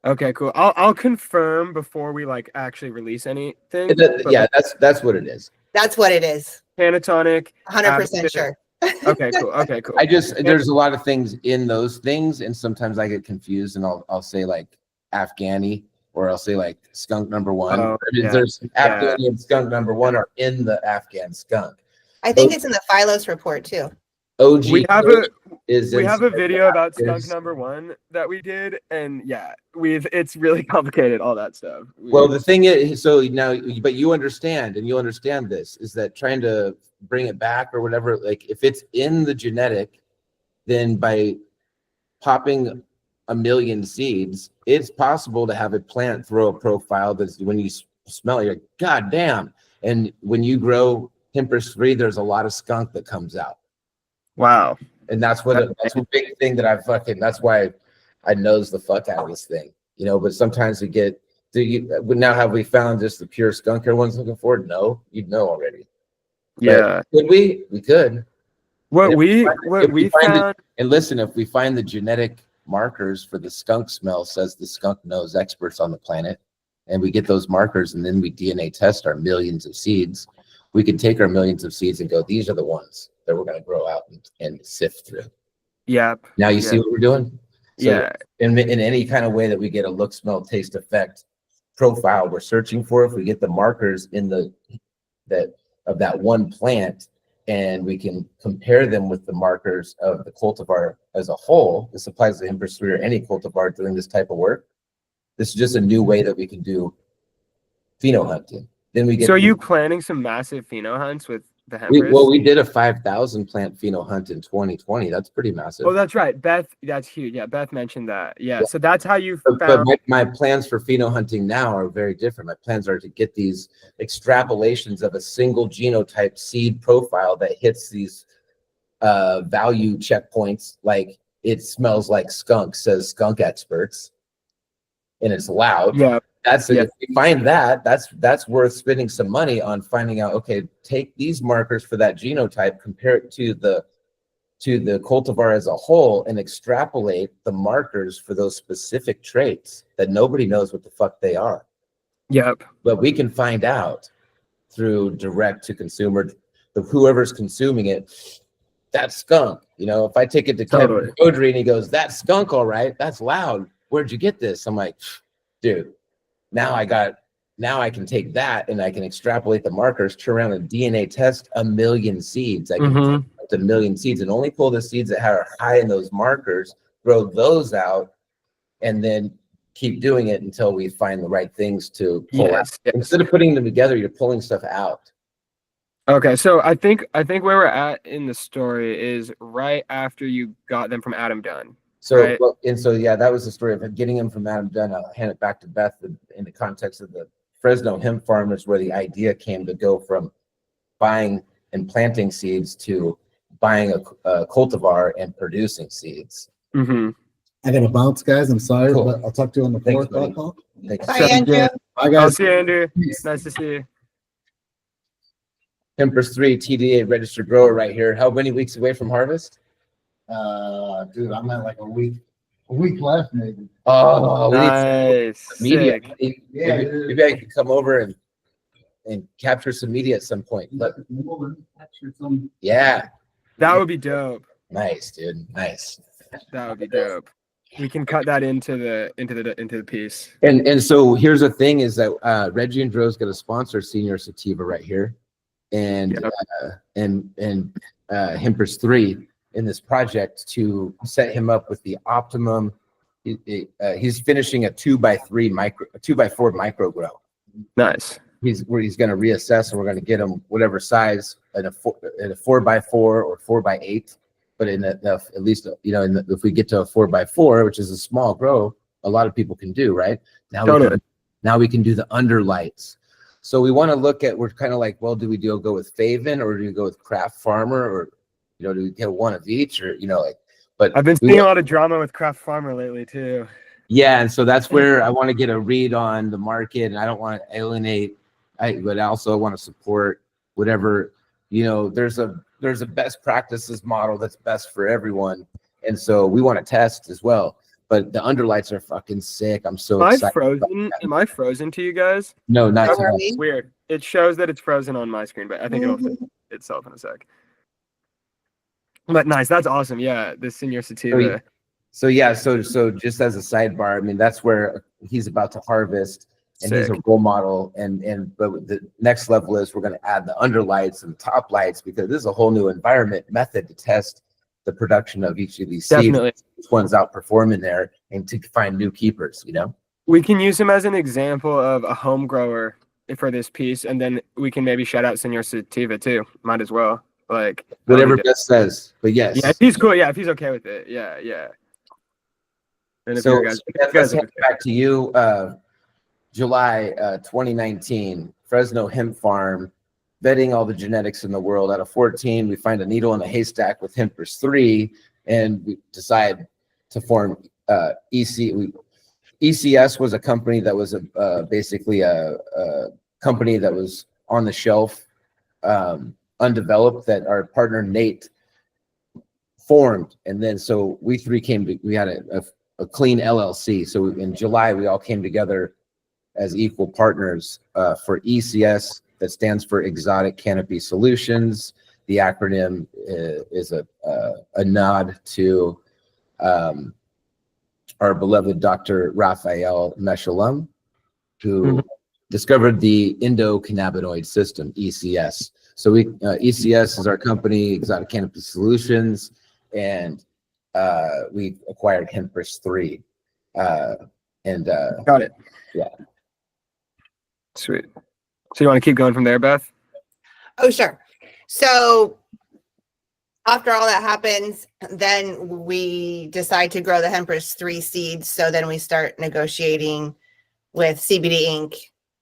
Okay, cool. I'll confirm before we like actually release anything. Yeah, that's what it is. That's what it is. Canatonic. 100% sure. Okay, cool. There's a lot of things in those things, and sometimes I get confused, and I'll say like Afghani, or I'll say like skunk number 1. There's Afghani and skunk number 1 are in the Afghan skunk. I think it's in the Phylos report too. OG. We have a video about skunk number 1 that we did, and it's really complicated, all that stuff. Well, the thing is, so now, but you understand this, is that trying to bring it back or whatever, like if it's in the genetic, then by popping 1 million seeds, it's possible to have a plant throw a profile that's, when you smell it, you're like, God damn. And when you grow Hempers 3, there's a lot of skunk that comes out. Wow. And that's a big thing that that's why I nose the fuck out of this thing, but sometimes we get, now have we found just the pure skunk everyone's looking for? No, you'd know already. Yeah. But could we? We could. What we found. And listen, if we find the genetic markers for the skunk smell, says the skunk knows experts on the planet, and we get those markers and then we DNA test our millions of seeds, we could take our millions of seeds and go, these are the ones that we're going to grow out and sift through. Yeah. Now you see what we're doing? So in any kind of way that we get a look, smell, taste, effect profile we're searching for, if we get the markers in of that one plant, and we can compare them with the markers of the cultivar as a whole, this applies to Hempers 3 or any cultivar doing this type of work. This is just a new way that we can do pheno hunting. Then we get. So are you planning some massive pheno hunts with the Hempers? We did a 5,000 plant pheno hunt in 2020. That's pretty massive. Oh, that's right. Beth, that's huge. Yeah, Beth mentioned that. Yeah. So that's how you found. But my plans for pheno hunting now are very different. My plans are to get these extrapolations of a single genotype seed profile that hits these value checkpoints. Like, it smells like skunk, says skunk experts, and it's loud. Yeah. If we find that's worth spending some money on finding out, okay, take these markers for that genotype, compare it to the cultivar as a whole, and extrapolate the markers for those specific traits that nobody knows what the fuck they are. Yep. But we can find out. through direct to consumer, whoever's consuming it, that's skunk. If I take it to Kevin Godry and he goes, that's skunk, all right, that's loud. Where'd you get this? I'm like, dude, now I can take that and I can extrapolate the markers, turn around and DNA test 1 million seeds. I can test up to 1 million seeds and only pull the seeds that are high in those markers, grow those out, and then keep doing it until we find the right things to pull out. Instead of putting them together, you're pulling stuff out. Okay, so I think where we're at in the story is right after you got them from Adam Dunn. So, right? That was the story of getting them from Adam Dunn. I'll hand it back to Beth in the context of the Fresno hemp farmers, where the idea came to go from buying and planting seeds to buying a cultivar and producing seeds. Mm-hmm. I gotta bounce, guys. I'm sorry, Cool. but I'll talk to you on the Thanks, fourth buddy. call. Thanks. Bye, Andrew. Bye, guys. I'll see you, Andrew. Nice to see you. Hempers 3 TDA registered grower right here. How many weeks away from harvest? Dude, I'm at like a week left, maybe. Oh, Nice. media. Sick. Maybe I could come over and capture some media at some point. But yeah, That would be dope. nice, dude. Nice. That would be dope. We can cut that into the piece. And so here's the thing: is that Reggie and Dro's going to sponsor Senior Sativa right here, and Hempers 3 in this project to set him up with the optimum. He's finishing a 2x4 micro grow. Nice. He's going to reassess, and we're going to get him whatever size in a 4x4 or 4x8. But at least if we get to a 4x4, which is a small grow, a lot of people can do, right? Now we can do the underlights. So we want to look at, we're kind of like, well, do we go with Faven, or do we go with Craft Farmer, or do we get one of each, or But I've been seeing a lot of drama with Craft Farmer lately too. Yeah, and so that's where I want to get a read on the market, and I don't want to alienate, but I also want to support whatever, there's a best practices model that's best for everyone. And so we want to test as well. But the underlights are fucking sick. I'm so excited. Am I frozen to you guys? No, not Are too much. we? Weird. It shows that it's frozen on my screen, but I think it'll fix itself in a sec. But nice. That's awesome. Yeah, the Senior Sativa. So just as a sidebar, I mean, that's where he's about to harvest, and he's a Sick. role model. But the next level is we're going to add the underlights and top lights, because this is a whole new environment method to test the production of each of these Definitely. seeds. Which one's outperforming there, and to find new keepers, We can use him as an example of a home grower for this piece, and then we can maybe shout out Senior Sativa too. Might as well. Like Whatever Beth says, but yes. Yeah, if he's cool. Yeah, if he's okay with it. Yeah. And if So you guys, let's hand it back to you. July 2019, Fresno Hemp Farm, vetting all the genetics in the world. Out of 14, we find a needle in a haystack with Hempers 3, and we decide to form EC. ECS was a company that was basically a company that was on the shelf, undeveloped, that our partner Nate formed. And then so we three we had a clean LLC. So in July, we all came together as equal partners for ECS, that stands for Exotic Canopy Solutions. The acronym is a nod to our beloved Dr. Raphael Mechoulam, who discovered the endocannabinoid system, ECS. So ECS is our company, Exotic Canopy Solutions, and we acquired Hempers 3. got it. Yeah. Sweet. So you want to keep going from there, Beth? Oh, sure. So after all that happens, then we decide to grow the Hempers 3 seeds. So then we start negotiating with CBD Inc.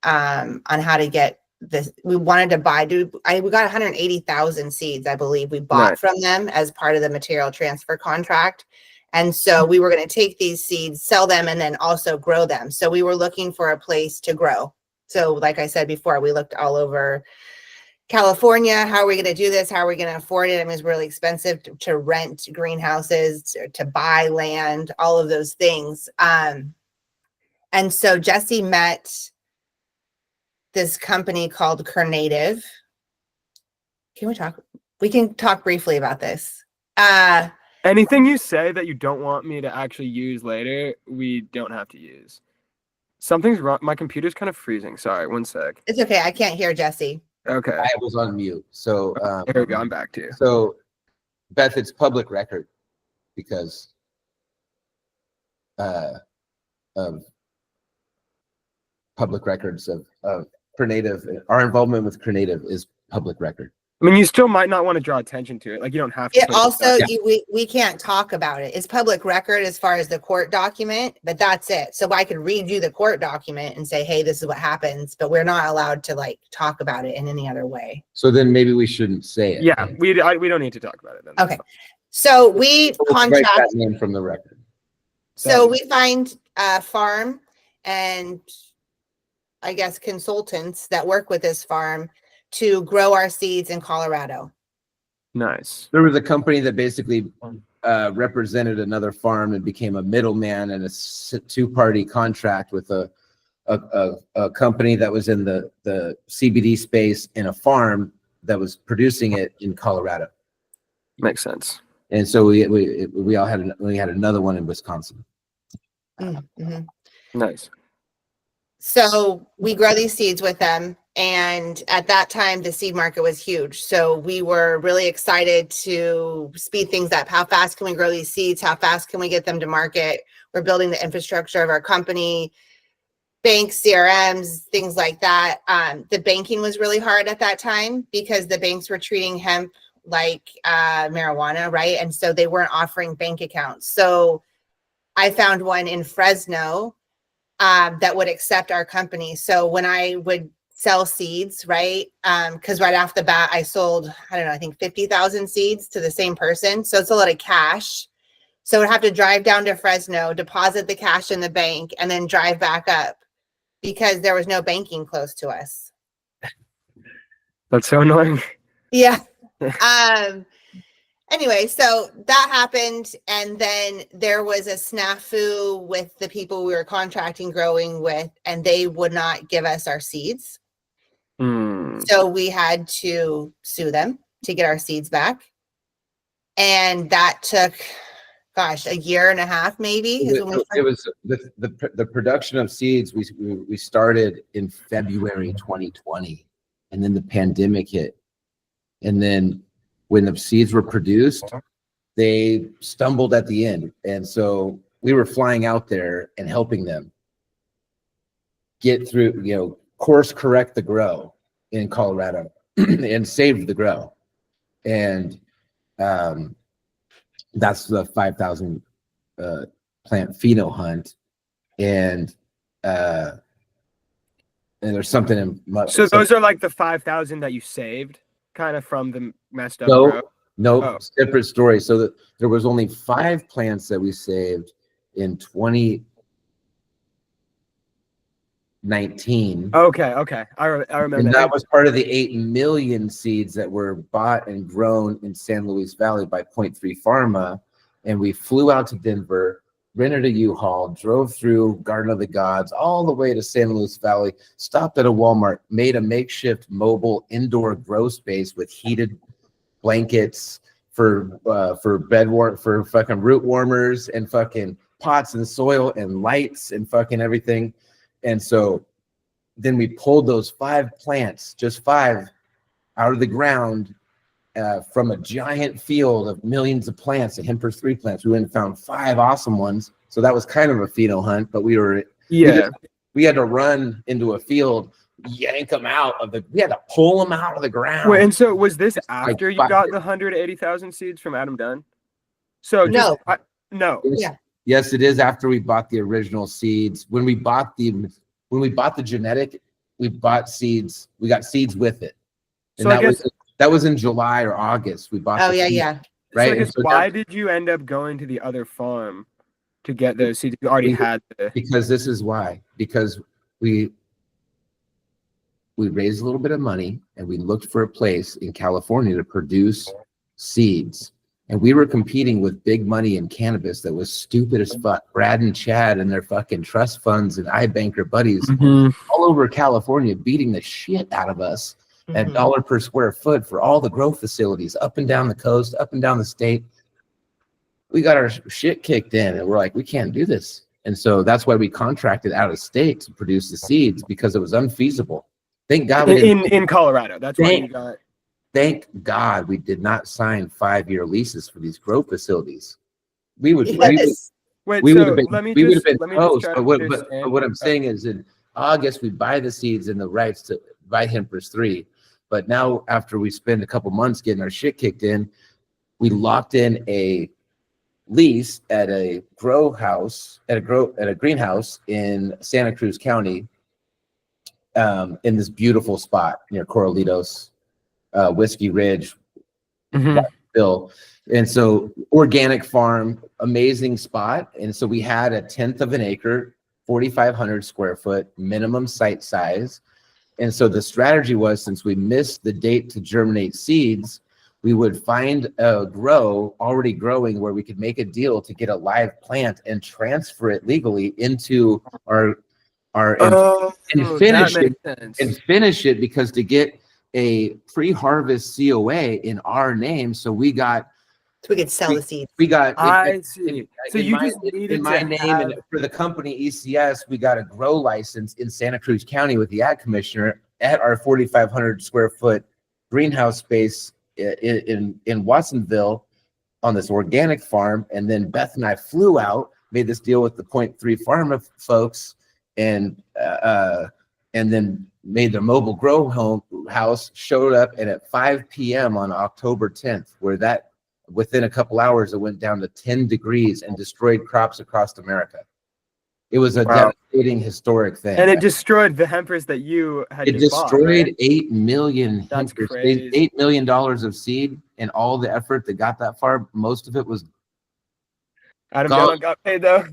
On how to get this. We wanted to buy, we got 180,000 seeds, I believe we bought from them as part of the material transfer contract. And so we were going to take these seeds, sell them, and then also grow them. So we were looking for a place to grow. So like I said before, we looked all over California. How are we going to do this? How are we going to afford it? I mean, it's really expensive to rent greenhouses, to buy land, all of those things. And so Jesse met this company called Carnative. We can talk briefly about this. Anything you say that you don't want me to actually use later, we don't have to use. Something's wrong. My computer's kind of freezing. Sorry, one sec. It's okay. I can't hear Jesse. Okay. I was on mute. So Here we go. I'm back to you. So Beth, it's public record because of public records of Carnative. Our involvement with Carnative is public record. I mean, you still might not want to draw attention to it. Like, you don't have to. It also, we can't talk about it. It's public record as far as the court document, but that's it. So I could read you the court document and say, hey, this is what happens, but we're not allowed to like talk about it in any other way. So then maybe we shouldn't say it. Yeah, we don't need to talk about it then. Okay. So we contract that name from the record. So we find a farm and I guess consultants that work with this farm to grow our seeds in Colorado. Nice. There was a company that basically represented another farm and became a middleman and a two-party contract with a company that was in the CBD space and a farm that was producing it in Colorado. Makes sense. And so we all had another one in Wisconsin. Mm-hmm. Nice. So we grow these seeds with them. And at that time, the seed market was huge. So we were really excited to speed things up. How fast can we grow these seeds? How fast can we get them to market? We're building the infrastructure of our company, banks, CRMs, things like that. The banking was really hard at that time because the banks were treating hemp like marijuana, right? And so they weren't offering bank accounts. So I found one in Fresno that would accept our company. So when I would sell seeds, right? Because right off the bat, I sold, I don't know, I think 50,000 seeds to the same person. So it's a lot of cash. So I'd have to drive down to Fresno, deposit the cash in the bank, and then drive back up because there was no banking close to us. That's so annoying. Yeah. Anyway, so that happened. And then there was a snafu with the people we were contracting growing with, and they would not give us our seeds. So we had to sue them to get our seeds back. And that took, gosh, a year and a half, maybe. It was the production of seeds. We started in February 2020, and then the pandemic hit. And then when the seeds were produced, they stumbled at the end. And so we were flying out there and helping them get through, course correct the grow in Colorado and save the grow. And that's the 5,000 plant pheno hunt. And there's something in So those are like the 5,000 that you saved kind of from the messed up grow? No, separate story. So there was only 5 plants that we saved in 2019. Okay. I remember. And that was part of the 8 million seeds that were bought and grown in San Luis Valley by Point 3 Pharma. And we flew out to Denver, rented a U-Haul, drove through Garden of the Gods, all the way to San Luis Valley, stopped at a Walmart, made a makeshift mobile indoor grow space with heated blankets for fucking root warmers and fucking pots and soil and lights and fucking everything. And so then we pulled those 5 plants, just 5, out of the ground from a giant field of millions of plants, the Hempers 3 plants. We went and found 5 awesome ones. So that was kind of a pheno hunt, but we had to run into a field, yank them out we had to pull them out of the ground. Wait, and so was this after you got the 180,000 seeds from Adam Dunn? So no. No. Yeah. Yes, it is after we bought the original seeds. When we bought the genetic, we bought seeds. We got seeds with it. And so that was in July or August. We bought. Oh yeah. Right. So why did you end up going to the other farm to get those seeds? You already had because this is why. Because we raised a little bit of money and we looked for a place in California to produce seeds And we were competing with big money in cannabis that was stupid as fuck. Brad and Chad and their fucking trust funds and iBanker buddies all over California beating the shit out of us at dollar per square foot for all the grow facilities up and down the coast, up and down the state. We got our shit kicked in and we're like, we can't do this. And so that's why we contracted out of state to produce the seeds, because it was unfeasible. Thank God we didn't. In Colorado. That's why you got. Thank God we did not sign 5-year leases for these grow facilities. We would have been close. But what I'm saying is, in August we buy the seeds and the rights to buy Hempers 3. But now after we spend a couple months getting our shit kicked in, we locked in a lease at a grow house at a greenhouse in Santa Cruz County, in this beautiful spot near Corralitos. Whiskey Ridge, Bill. And so organic farm, amazing spot. And so we had 1/10 of an acre, 4,500 square foot minimum site size. And so the strategy was, since we missed the date to germinate seeds, we would find a grow already growing where we could make a deal to get a live plant and transfer it legally into our and finish it, because to get a pre-harvest COA in our name, so we could sell the seeds. We got So you just needed in my name, and for the company ECS, we got a grow license in Santa Cruz County with the ag commissioner at our 4,500 square foot greenhouse space in Watsonville on this organic farm. And then Beth and I flew out, made this deal with the 0.3 Pharma folks, and then made the mobile grow house, showed up, and at 5 p.m. on October 10th, within a couple hours, it went down to 10 degrees and destroyed crops across America. It was a devastating, historic thing. And it destroyed the hempers that you had. It destroyed 8 million That's hempers, crazy. $8 million of seed, and all the effort that got that far, most of it was. Adam John got paid though.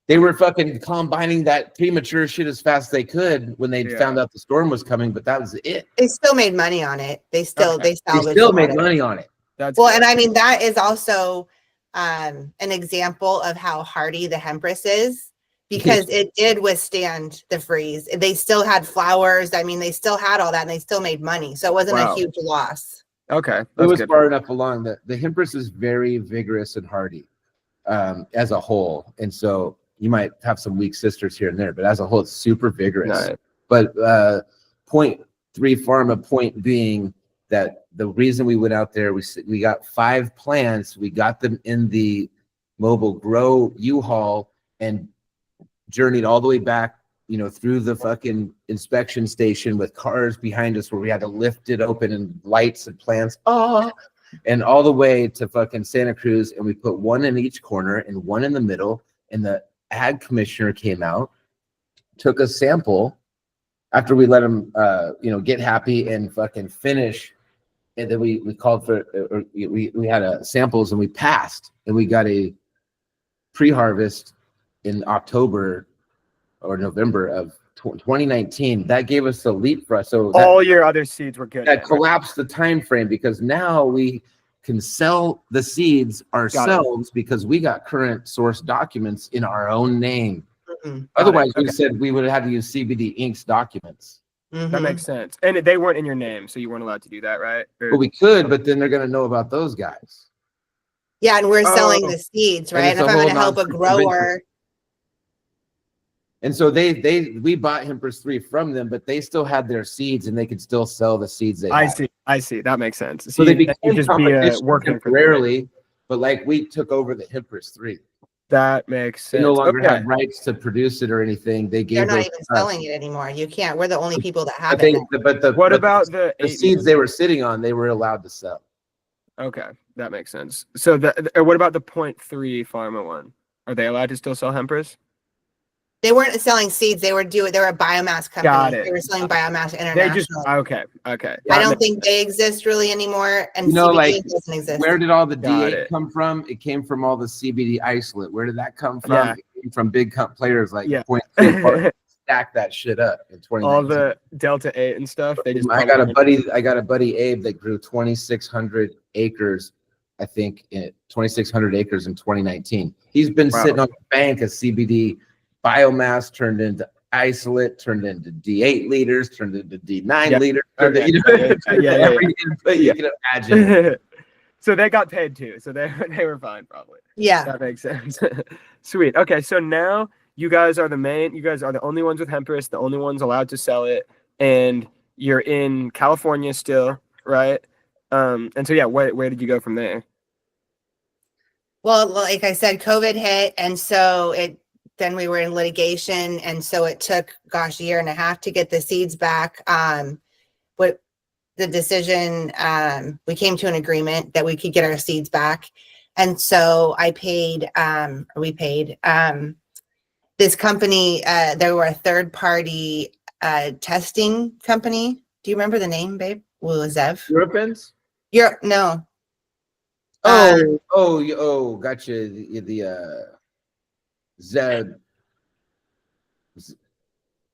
They were fucking combining that premature shit as fast as they could when they found out the storm was coming, but that was it. They still made money on it. They still made money on it. That's well, and I mean that is also an example of how hardy the Hempress is, because it did withstand the freeze. They still had flowers. I mean, they still had all that, and they still made money. So it wasn't a huge loss. Okay, it was far enough along that the Hempress is very vigorous and hardy as a whole, and so. You might have some weak sisters here and there, but as a whole, it's super vigorous. Right. But 0.3 Pharma, point being that the reason we went out there, we got 5 plants. We got them in the mobile grow U-Haul and journeyed all the way back, through the fucking inspection station with cars behind us where we had to lift it open and lights and plants. And all the way to fucking Santa Cruz. And we put one in each corner and one in the middle. And the ag commissioner came out, took a sample after we let him, get happy and fucking finish. And then we called for, we had samples and we passed, and we got a pre-harvest in October or November of 2019. That gave us a leap for us. So all your other seeds were good. That collapsed the time frame, because now we can sell the seeds ourselves because we got current source documents in our own name. Otherwise, we said we would have had to use CBD Inc.'s documents. That makes sense. And they weren't in your name, so you weren't allowed to do that, right? But we could, but then they're going to know about those guys. Yeah, and we're selling the seeds, right? And if I'm going to help a grower. And so we bought Hempers 3 from them, but they still had their seeds, and they could still sell the seeds they had. I see. That makes sense. So they became working temporarily, but like we took over the Hempers 3. That makes sense. They no longer have rights to produce it or anything. They're not even selling it anymore. You can't. We're the only people that have it. What about the seeds they were sitting on? They were allowed to sell. Okay, that makes sense. So what about the 0.3 Pharma one? Are they allowed to still sell Hempers? They weren't selling seeds. They were a biomass company. Got it. They were selling biomass international. Okay. I don't think they exist really anymore, and CBD doesn't exist. Where did all the D8 come from? It came from all the CBD isolate. Where did that come from? Yeah. It came from big players like Point stack that shit up in 2019. All the Delta 8 and stuff. I got a buddy Abe that grew 2,600 acres I think, 2,600 acres in 2019. He's been Wow. sitting on the bank of CBD biomass turned into isolate, turned into D8 liters, turned into D9 Yeah. liters, Okay. Yeah. every input you can imagine. So they got paid too. So they were fine probably. Yeah. That makes sense. Sweet. Okay, so now you guys are the only ones with hemperis, the only ones allowed to sell it, and you're in California still, right? And so yeah, where did you go from there? Well, like I said, COVID hit, and so then we were in litigation, and so it took, gosh, a year and a half to get the seeds back. What the decision, we came to an agreement that we could get our seeds back, and so we paid this company. They were a third party testing company. Do you remember the name, babe? Zev. Europeans? No. Gotcha.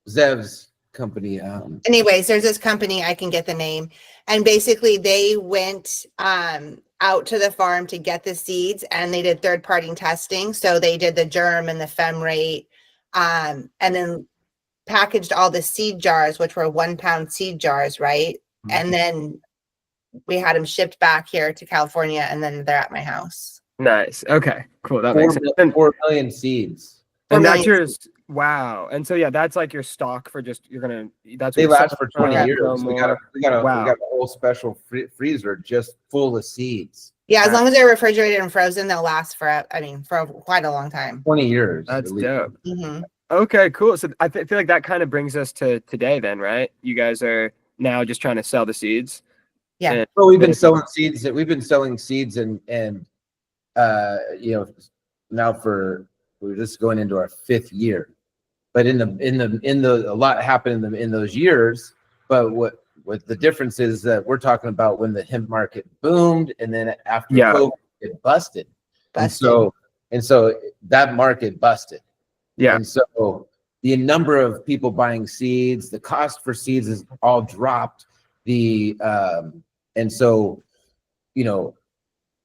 Zev's company. Anyways, there's this company, I can get the name, and basically they went out to the farm to get the seeds, and they did third party testing. So they did the germ and the fem rate, and then packaged all the seed jars, which were 1 pound seed jars, right? Mm-hmm. And then we had them shipped back here to California, and then they're at my house. Nice. Okay. Cool. That makes sense. 4 million seeds. And 4 that's million. wow. And so yeah, that's like your stock for just that's They what you last sell for 20 for, years. no We got a Wow. whole special freezer just full of seeds. Yeah, as long as they're refrigerated and frozen, they'll last for quite a long time. 20 years. That's at least. dope. Mm-hmm. Okay, cool. So I feel like that kind of brings us to today then, right? You guys are now just trying to sell the seeds. Yeah. And- Well, we've been selling seeds. We've been selling seeds and now we're just going into our 5th year. But in the a lot happened in those years. But what the difference is that we're talking about when the hemp market boomed, and then after COVID, it busted. And so that market busted. Yeah. And so the number of people buying seeds, the cost for seeds is all dropped. And so,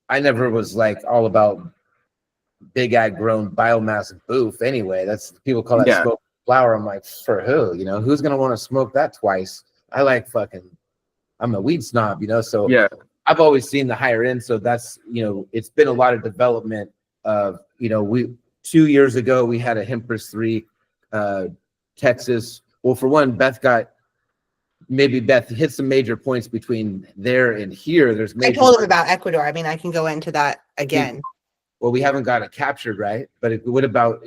I never was like all about big ag grown biomass boof anyway. That's people call that smoked flower. I'm like, for who? Who's gonna want to smoke that twice? I like I'm a weed snob, so yeah. I've always seen the higher end. So that's it's been a lot of development of 2 years ago we had a Hempress 3 Texas. Well, for one, Beth hit some major points between there and here. I told him about Ecuador. I mean, I can go into that again. Well, we haven't got it captured, right? But what about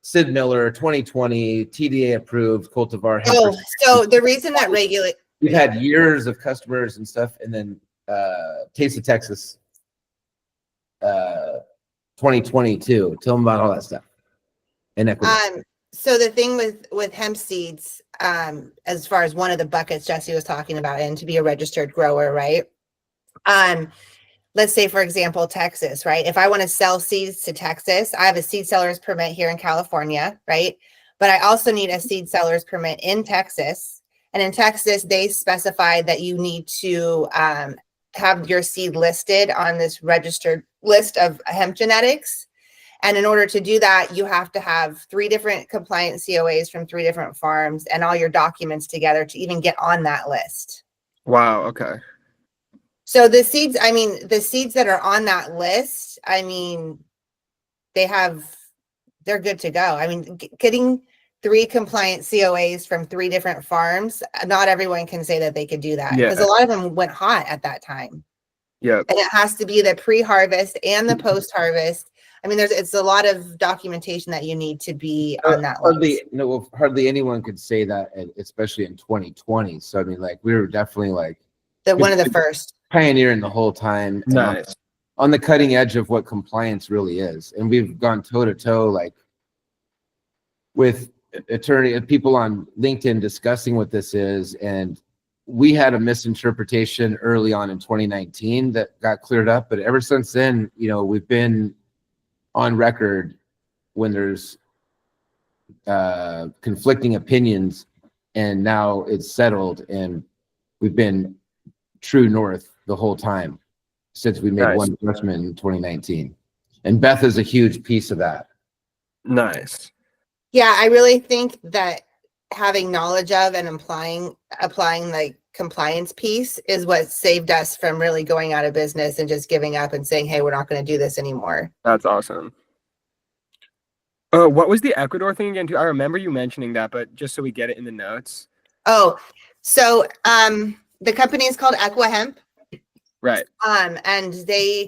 Sid Miller, 2020, TDA approved, cultivar? Oh, so the reason that we've had years of customers and stuff, and then Taste of Texas 2022. Tell them about all that stuff in Ecuador. So the thing with hemp seeds, as far as one of the buckets Jesse was talking about, and to be a registered grower, right? Let's say, for example, Texas, right? If I want to sell seeds to Texas, I have a seed seller's permit here in California, right? But I also need a seed seller's permit in Texas. And in Texas, they specify that you need to have your seed listed on this registered list of hemp genetics. And in order to do that, you have to have 3 different compliant COAs from 3 different farms and all your documents together to even get on that list. Wow. Okay. So the seeds that are on that list, they're good to go. I mean, getting 3 compliant COAs from 3 different farms, not everyone can say that they could do that because a lot of them went hot at that time. Yeah. And it has to be the pre-harvest and the post-harvest. I mean, it's a lot of documentation that you need to be on that list. Hardly anyone could say that, especially in 2020. So I mean, like we were definitely like one of the first pioneering the whole time. Nice. On the cutting edge of what compliance really is, and we've gone toe to toe like with attorney and people on LinkedIn discussing what this is, and we had a misinterpretation early on in 2019 that got cleared up, but ever since then, we've been on record when there's conflicting opinions, and now it's settled, and we've been true north the whole time. since we made Nice. one investment in 2019. And Beth is a huge piece of that. Nice. Yeah, I really think that having knowledge of and applying like compliance piece is what saved us from really going out of business and just giving up and saying, hey, we're not going to do this anymore. That's awesome. Oh, what was the Ecuador thing again too? I remember you mentioning that, but just so we get it in the notes. Oh, so the company is called EquiHemp. Right. And we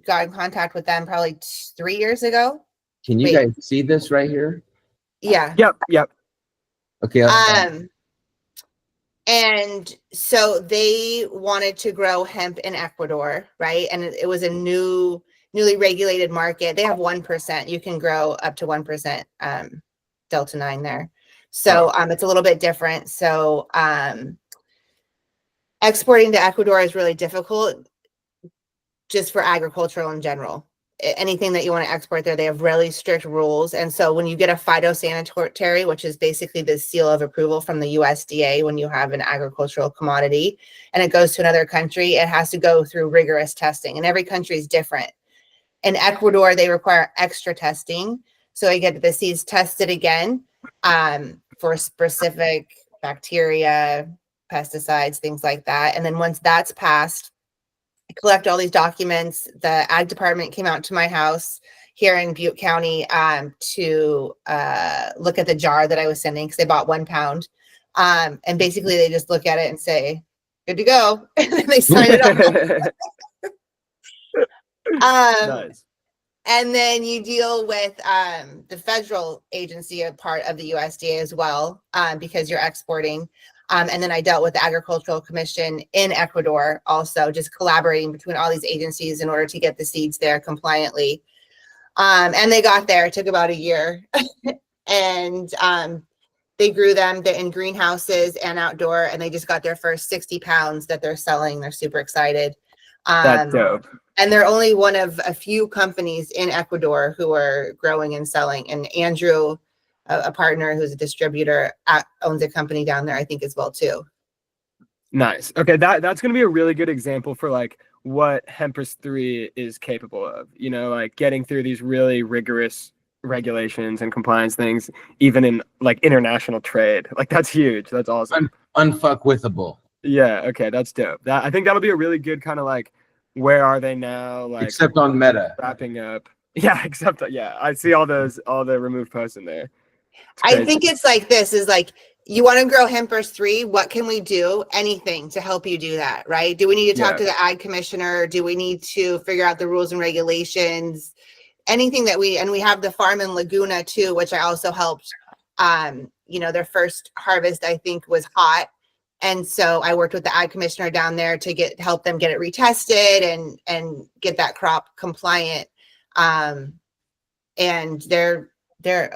got in contact with them probably 3 years ago. Can you guys see this right here? Yeah. Yep. Okay. And so they wanted to grow hemp in Ecuador, right? And it was a newly regulated market. They have 1%. You can grow up to 1% Delta 9 there. So it's a little bit different. So exporting to Ecuador is really difficult just for agricultural in general. Anything that you want to export there, they have really strict rules. And so when you get a phytosanitary, which is basically the seal of approval from the USDA, when you have an agricultural commodity and it goes to another country, it has to go through rigorous testing, and every country is different. In Ecuador, they require extra testing. So I get the seeds tested again for specific bacteria, pesticides, things like that. And then once that's passed, I collect all these documents. The ag department came out to my house here in Butte County to look at the jar that I was sending because they bought 1 pound. And basically they just look at it and say, good to go. And then they sign it off. Nice. And then you deal with the federal agency, a part of the USDA as well, because you're exporting. And then I dealt with the Agricultural Commission in Ecuador, also just collaborating between all these agencies in order to get the seeds there compliantly. And they got there. It took about a year. And they grew them in greenhouses and outdoor, and they just got their first 60 pounds that they're selling. They're super excited. That's dope. And they're only one of a few companies in Ecuador who are growing and selling. And Andrew, a partner who's a distributor, owns a company down there, I think, as well too. Nice. Okay, that's going to be a really good example for like what Hempress 3 is capable of. You know, like getting through these really rigorous regulations and compliance things, even in like international trade. Like that's huge. That's awesome. Unfuckwithable. Yeah. Okay, that's dope. I think that'll be a really good kind of like, where are they now? Like Except on Meta. wrapping up. Yeah, except that. Yeah, I see all the removed posts in there. I think it's like this is like, you want to grow Hempress 3, what can we do? Anything to help you do that, right? Do we need to talk to the ag commissioner? Do we need to figure out the rules and regulations? Anything that we have the farm in Laguna too, which I also helped. Their first harvest, I think, was hot. And so I worked with the ag commissioner down there to help them get it retested and get that crop compliant. And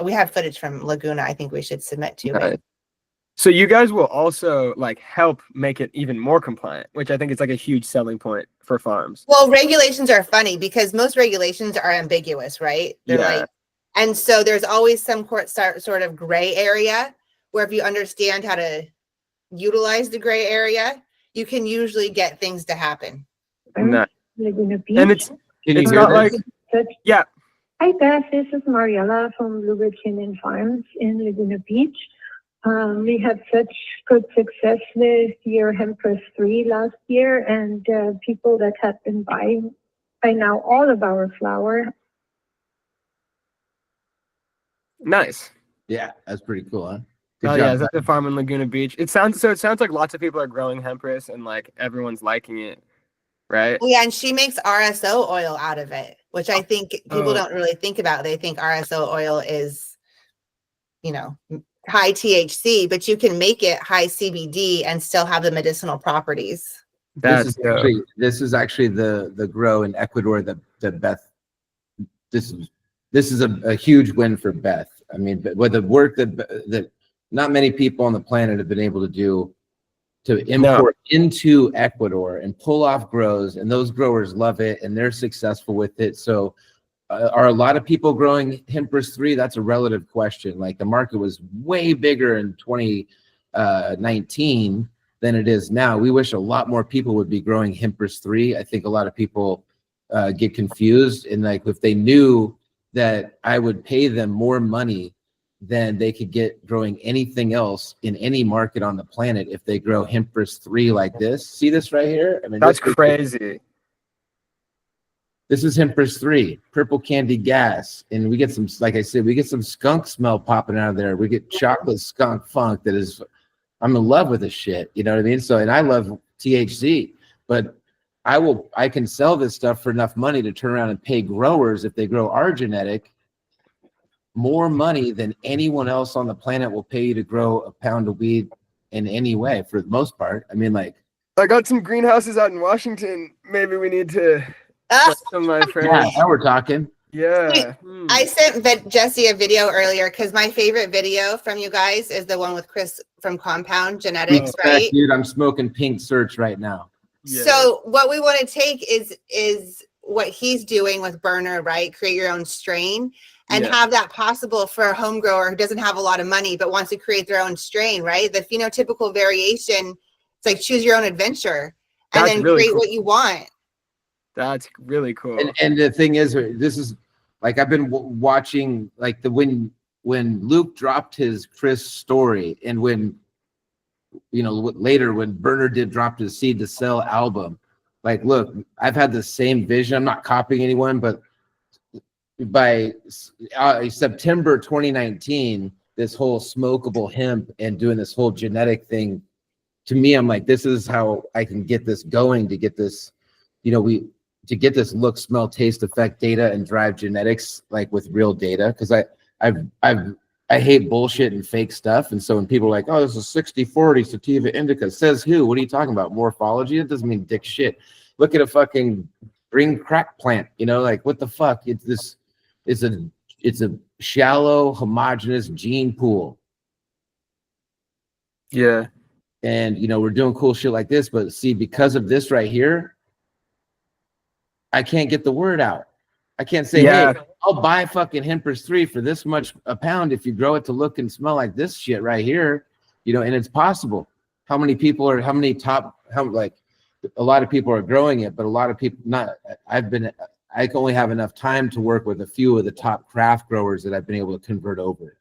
we have footage from Laguna. I think we should submit to. Right. So you guys will also like help make it even more compliant, which I think is like a huge selling point for farms. Well, regulations are funny because most regulations are ambiguous, right? They're like, and so there's always some sort of gray area where if you understand how to utilize the gray area, you can usually get things to happen. Nice. Laguna Beach. And it's not like Hi Beth, this is Mariella from Bluebird Canyon Farms in Laguna Beach. We had such good success with your Hempress 3 last year, and people that had been buying by now all of our flour. nice. Yeah, that's pretty cool, huh? Good Oh job. yeah, is that the farm in Laguna Beach? It sounds like lots of people are growing Hempress and like everyone's liking it, right? Yeah, and she makes RSO oil out of it, which I think people don't really think about. They think RSO oil is, high THC, but you can make it high CBD and still have the medicinal properties. That's This is actually the grow in Ecuador that Beth. This is a huge win for Beth. I mean, with the work that not many people on the planet have been able to do to import into Ecuador and pull off grows, and those growers love it and they're successful with it. So are a lot of people growing Hempress 3? That's a relative question. Like the market was way bigger in 2019 than it is now. We wish a lot more people would be growing Hempers 3. I think a lot of people get confused, and like if they knew that I would pay them more money than they could get growing anything else in any market on the planet if they grow Hempers 3 like this. See this right here? I mean, That's crazy. This is Hempers 3, purple candy gas. And we get some, like I said, we get some skunk smell popping out of there. We get chocolate skunk funk that is, I'm in love with this shit. You know what I mean? So, and I love THC, but I can sell this stuff for enough money to turn around and pay growers, if they grow our genetic, more money than anyone else on the planet will pay you to grow a pound of weed in any way, for the most part. I mean, like, I got some greenhouses out in Washington. Maybe we need to let some of my friends. yeah, now we're talking. Yeah. I sent Jesse a video earlier because my favorite video from you guys is the one with Chris from Compound Genetics, right? Dude, I'm smoking pink search right now. Yeah. So what we want to take is what he's doing with Burner, right? Create your own strain and have that possible for a home grower who doesn't have a lot of money but wants to create their own strain, right? The phenotypical variation, it's like choose your own adventure and That's then really create cool. what you want. That's really cool. And the thing is, this is like, I've been watching like when Luke dropped his Chris story, and when, you know, later when Burner dropped his Seed to Sell album, like, look, I've had the same vision. I'm not copying anyone, but by September 2019, this whole smokable hemp and doing this whole genetic thing, to me, I'm like, this is how I can get this going, to get this, you know, to get this look, smell, taste, effect data and drive genetics like with real data. Because I hate bullshit and fake stuff. And so when people are like, oh, this is 60-40 sativa indica, says who? What are you talking about? Morphology? It doesn't mean dick shit. Look at a fucking green crack plant, you know, like what the fuck? It's a shallow, homogeneous gene pool. Yeah. And, you know, we're doing cool shit like this, but see, because of this right here, I can't get the word out. I can't say, hey, I'll buy fucking Hempers 3 for this much a pound if you grow it to look and smell like this shit right here, you know, and it's possible. How many people are, like, a lot of people are growing it, but a lot of people not. I can only have enough time to work with a few of the top craft growers that I've been able to convert over.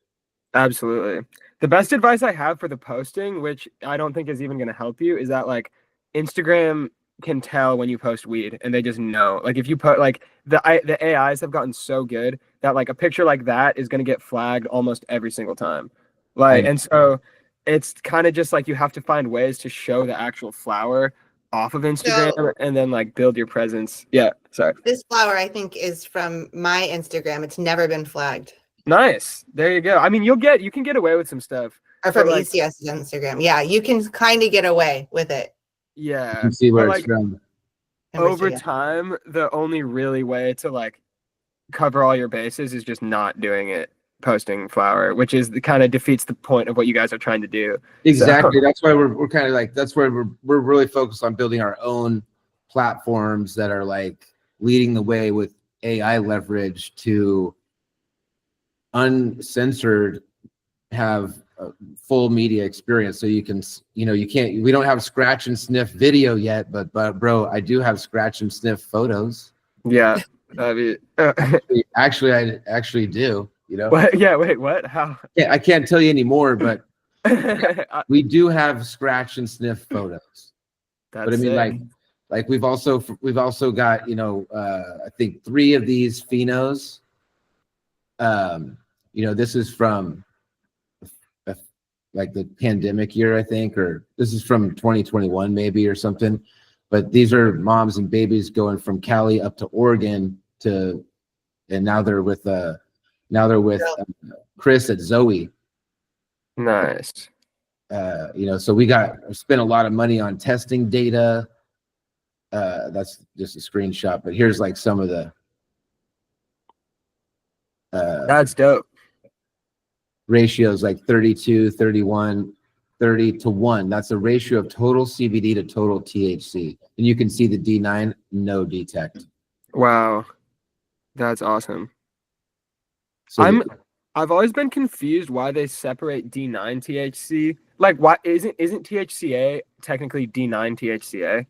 Absolutely. The best advice I have for the posting, which I don't think is even going to help you, is that like Instagram can tell when you post weed, and they just know. Like if you put like the AIs have gotten so good that like a picture like that is going to get flagged almost every single time. Like, and so it's kind of just like you have to find ways to show the actual flower off of Instagram and then like build your presence. Yeah, sorry. This flower I think is from my Instagram. It's never been flagged. Nice. There you go. I mean, you can get away with some stuff. Or from like, ECS's Instagram. Yeah, you can kind of get away with it. Yeah. You can see where but, it's from. Over time, the only really way to like cover all your bases is just not doing it, posting flower, which is the kind of defeats the point of what you guys are trying to do. Exactly. So. That's why we're kind of like, that's why we're really focused on building our own platforms that are like leading the way with AI leverage to uncensored have a full media experience. So you can, you know, we don't have scratch and sniff video yet, but bro, I do have scratch and sniff photos. Yeah. I mean, actually, I actually do, you know? What? Yeah. Wait, what? How? Yeah, I can't tell you anymore, but we do have scratch and sniff photos. That's but I mean, like we've also got, you know, I think 3 of these phenos. You know, this is from like the pandemic year, I think, or this is from 2021 maybe or something. But these are moms and babies going from Cali up to Oregon and now they're with Chris at Zoe. Nice. You know, so we spent a lot of money on testing data. That's just a screenshot, but here's like some of the that's dope. Ratios, like 32, 31, 30 to 1. That's a ratio of total CBD to total THC. And you can see the D9, no detect. Wow. That's awesome. So I've always been confused why they separate D9 THC. Like, why isn't THCA technically D9 THCA?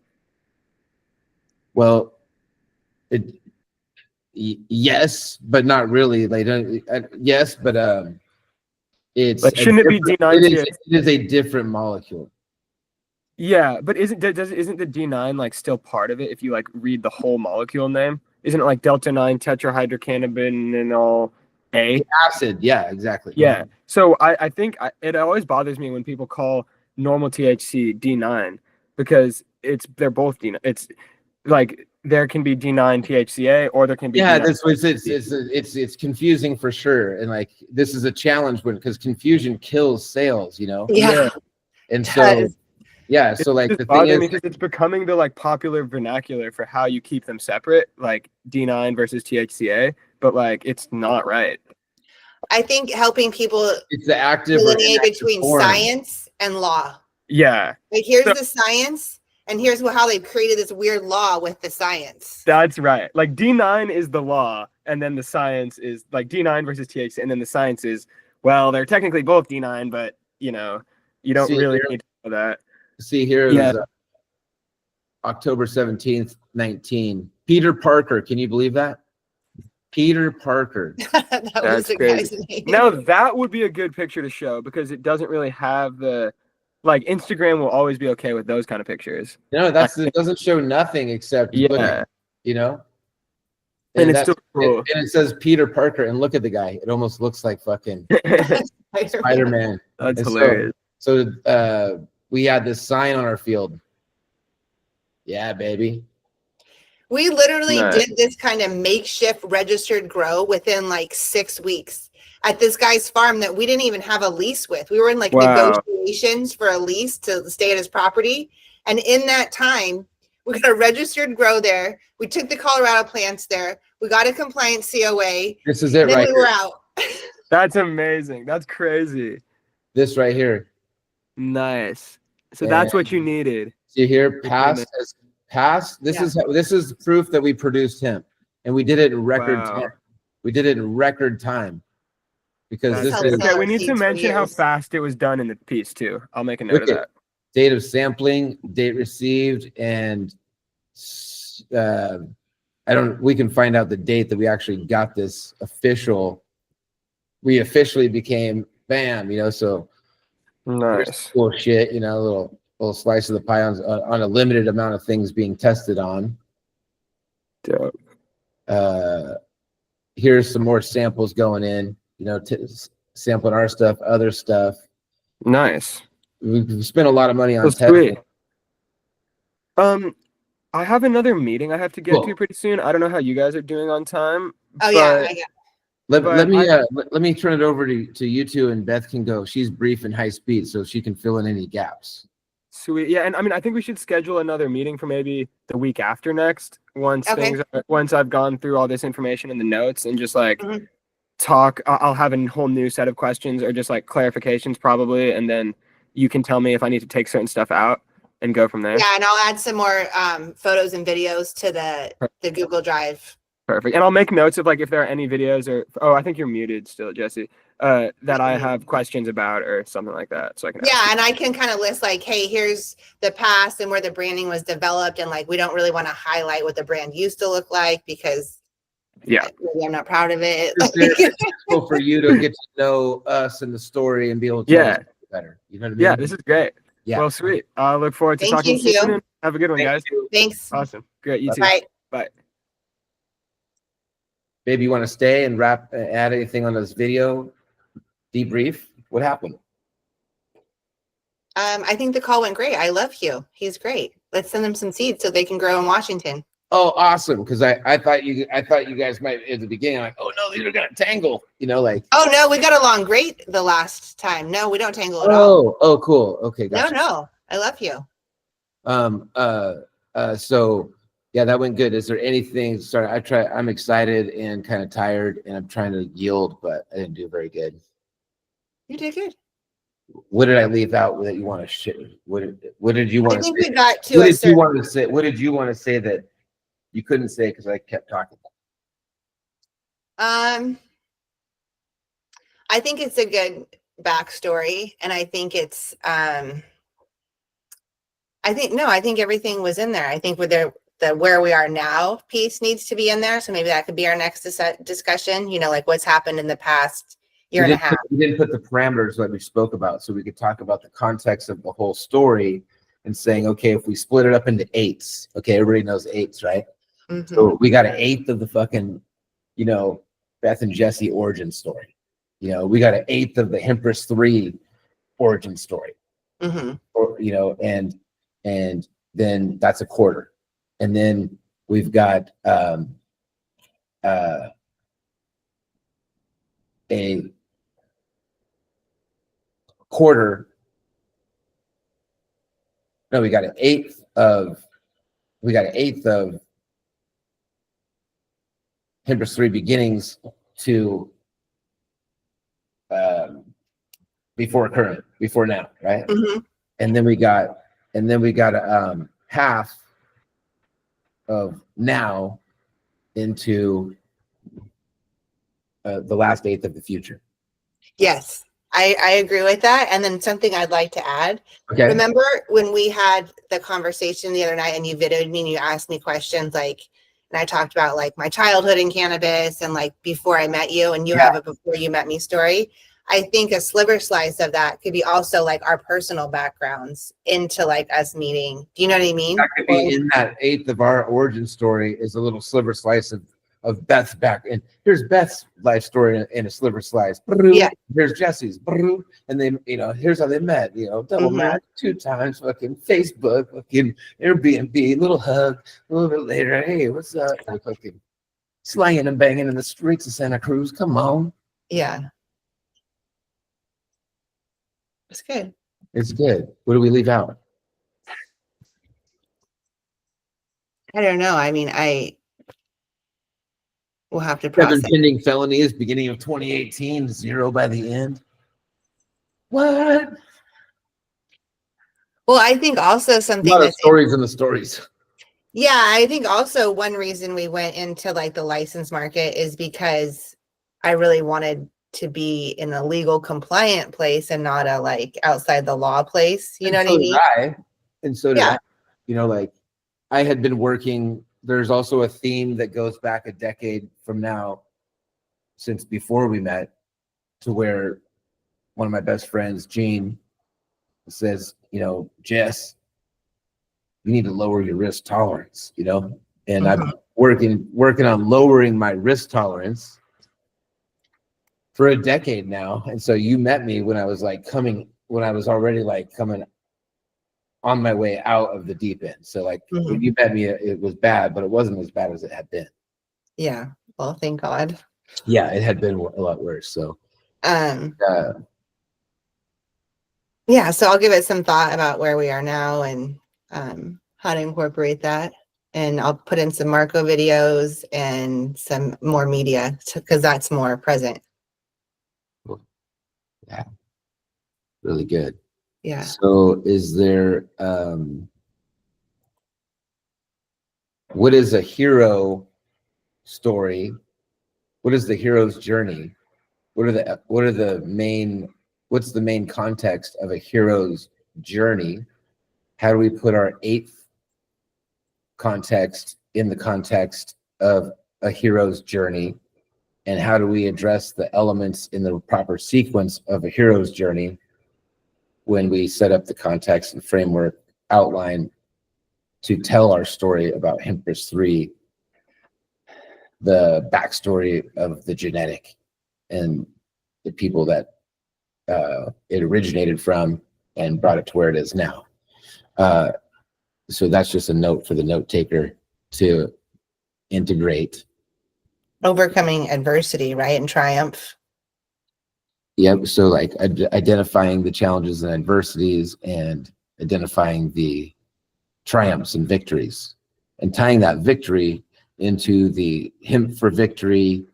Well, it yes, but not really. Like, yes, but it's Like, shouldn't it be D9 it THC? is a different molecule. Yeah, but isn't the D9 like still part of it if you like read the whole molecule name? Isn't it like delta 9 tetrahydrocannabinol A? Acid, yeah, exactly. Yeah. So I think it always bothers me when people call normal THC D9 because they're both D9. It's like there can be D9 THCA or there can be Yeah, D9 this was it's confusing for sure, and like this is a challenge because confusion kills sales, you know. Yeah. And It so does. yeah, so like It's the thing bothering me is, because it's becoming the like popular vernacular for how you keep them separate, like D9 versus THCA, but like it's not right. I think helping people it's the active or delineate inactive between form. science and law. Yeah, Like here's So- the science, and here's how they've created this weird law with the science. that's right. Like D9 is the law, and then the science is like D9 versus THC, and then the science is, well, they're technically both D9, but you know, you don't See, really here- need to know that. See here Yeah. is October 17th, 19. Peter Parker, can you believe that? Peter Parker. That was That's the crazy. guy's name. Now that would be a good picture to show because it doesn't really have the like Instagram will always be okay with those kind of pictures. No, it doesn't show nothing except Yeah. look, you know. And it's that's- still cool. and it says Peter Parker, and look at the guy. It almost looks like fucking Spider-Man. That's And hilarious. So we had this sign on our field. Yeah, baby. We literally Nice. did this kind of makeshift registered grow within like 6 weeks at this guy's farm that we didn't even have a lease with. We were in like Wow. negotiations for a lease to stay at his property. And in that time, we got a registered grow there. We took the Colorado plants there. We got a compliant COA. This is it And then right we were here. out. That's amazing. That's crazy. This right here. Nice. So that's what you needed. See here, Good pass as pass. This is proof that we produced hemp, and we did it in record Wow. time. We did it in record time because That's this helped is us. okay, we need to Seeds for mention how years. fast it was done in the piece too. I'll make a note of Look at that. date of sampling, date received, and we can find out the date that we actually got this official. We officially became bam, you know. So here's Nice. cool shit, you know, a little slice of the pie on a limited amount of things being tested on. Dope. Here's some more samples going in, you know, sampling our stuff, other stuff. Nice. We've spent a lot of money on That's testing. sweet. I have another meeting I have to get Cool. to pretty soon. I don't know how you guys are doing on time. Oh, yeah. but- I got Let But me turn it over to you two, and Beth can go. She's brief and high speed, so she can fill in any gaps. Sweet. Yeah, and I mean, I think we should schedule another meeting for maybe the week after next, once Okay. once I've gone through all this information in the notes and just like Mhm. talk. I'll have a whole new set of questions or just like clarifications probably, and then you can tell me if I need to take certain stuff out and go from there. Yeah, and I'll add some more photos and videos to the Google Drive. Perfect. And I'll make notes of like if there are any videos or I think you're muted still, Jesse. That I have questions about or something like that, so I can. ask Yeah, you. and I can kind of list like, hey, here's the past and where the branding was developed, and like we don't really want to highlight what the brand used to look like because Yeah. maybe I'm not proud of it. It's cool for you to get to know us and the story and be able to tell Yeah. us better. You know what I mean? Yeah, this is great. Yeah. Well, sweet. I look forward to Thank talking you, soon. Hugh. And have a good one, Thank guys. you. Thanks. Awesome. Great. You too. Bye. Bye. Maybe you want to stay and add anything on this video debrief? What happened? I think the call went great. I love Hugh. He's great. Let's send them some seeds so they can grow in Washington. Oh, awesome! Because I thought you guys might at the beginning like, oh no, these are gonna tangle. You know, like. Oh no, we got along great the last time. No, we don't tangle at all. Oh, cool. Okay, gotcha. No, I love you. So yeah, that went good. Is there anything? Sorry, I'm excited and kind of tired, and I'm trying to yield, but I didn't do very good. You did good. What did I leave out that you want to share? What did you I want to think say? we got to What a did you certain. want to say? What did you want to say that you couldn't say because I kept talking? I think it's a good backstory, and I think it's I think everything was in there. I think with the where we are now piece needs to be in there. So maybe that could be our next discussion, you know, like what's happened in the past year and a half. We didn't put the parameters that we spoke about, so we could talk about the context of the whole story and saying, okay, if we split it up into eights, okay, everybody knows eights, right? Mhm. So we got an eighth of the fucking, you know, Beth and Jesse origin story. You know, we got an eighth of the Empress 3 origin story. Mhm. Or, you know, and then that's a quarter. And then we've got a quarter. No, we got an eighth of Empress 3 beginnings to before now, right? Mhm. And then we got half of now into the last eighth of the future. Yes, I agree with that. And then something I'd like to add. Okay. Remember when we had the conversation the other night and you videoed me and you asked me questions like, and I talked about like my childhood in cannabis and like before I met you, and you have a before you met me story. I think a sliver slice of that could be also like our personal backgrounds into like us meeting. Do you know what I mean? That could be in that eighth of our origin story is a little sliver slice of Beth's back. And here's Beth's life story in a sliver slice. Yeah. Here's Jesse's. And then, you know, here's how they met, you know, double match 2 times, fucking Facebook, fucking Airbnb, little hug, a little bit later. Hey, what's up? Like fucking slanging and banging in the streets of Santa Cruz. Come on. Yeah. It's good. It's good. What do we leave out? I don't know. I mean, we'll have to 7 process. pending felonies, beginning of 2018, 0 by the end. What? Well, I think also A something lot of that's stories in the stories. yeah, I think also one reason we went into like the license market is because I really wanted to be in a legal compliant place and not a like outside the law place. You know what I mean? And so did Yeah. I. You know, like I had been working. There's also a theme that goes back a decade from now, since before we met, to where one of my best friends, Gene, says, you know, Jess, you need to lower your risk tolerance, you know? And I've been working on lowering my risk tolerance for a decade now. And so you met me when I was already like coming on my way out of the deep end. So like when you met me, it was bad, but it wasn't as bad as it had been. Yeah. Well, thank God. Yeah, it had been a lot worse. So yeah, so I'll give it some thought about where we are now and how to incorporate that. And I'll put in some Marco videos and some more media because that's more present. yeah, really good. Yeah. So is there what is a hero story? What is the hero's journey? What's the main context of a hero's journey? How do we put our 8th context in the context of a hero's journey? And how do we address the elements in the proper sequence of a hero's journey when we set up the context and framework outline to tell our story about Empress 3, the backstory of the genetic and the people that it originated from and brought it to where it is now. So that's just a note for the note taker to integrate. Overcoming adversity, right? And triumph. Yep. So like identifying the challenges and adversities and identifying the triumphs and victories and tying that victory into the hemp for victory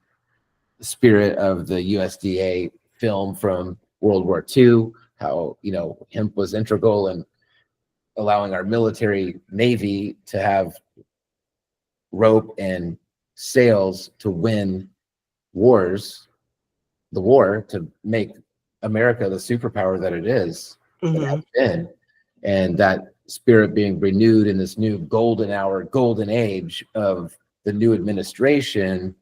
spirit of the USDA film from World War II, how, you know, hemp was integral in allowing our military Navy to have rope and sails to win wars the war to make America the superpower that it is, that it has been, and that spirit being renewed in this new golden hour, golden age of the new administration.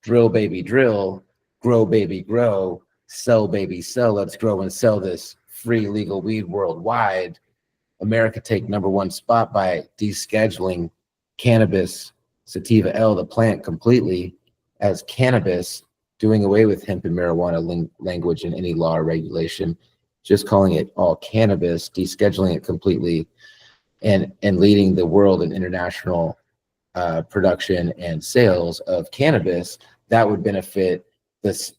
Drill, baby, drill. Grow, baby, grow. Sell, baby, sell. Let's grow and sell this free legal weed worldwide. America take #1 spot by descheduling cannabis, sativa L, the plant, completely as cannabis, doing away with hemp and marijuana language in any law or regulation, just calling it all cannabis, descheduling it completely, and leading the world in international production and sales of cannabis. That would benefit this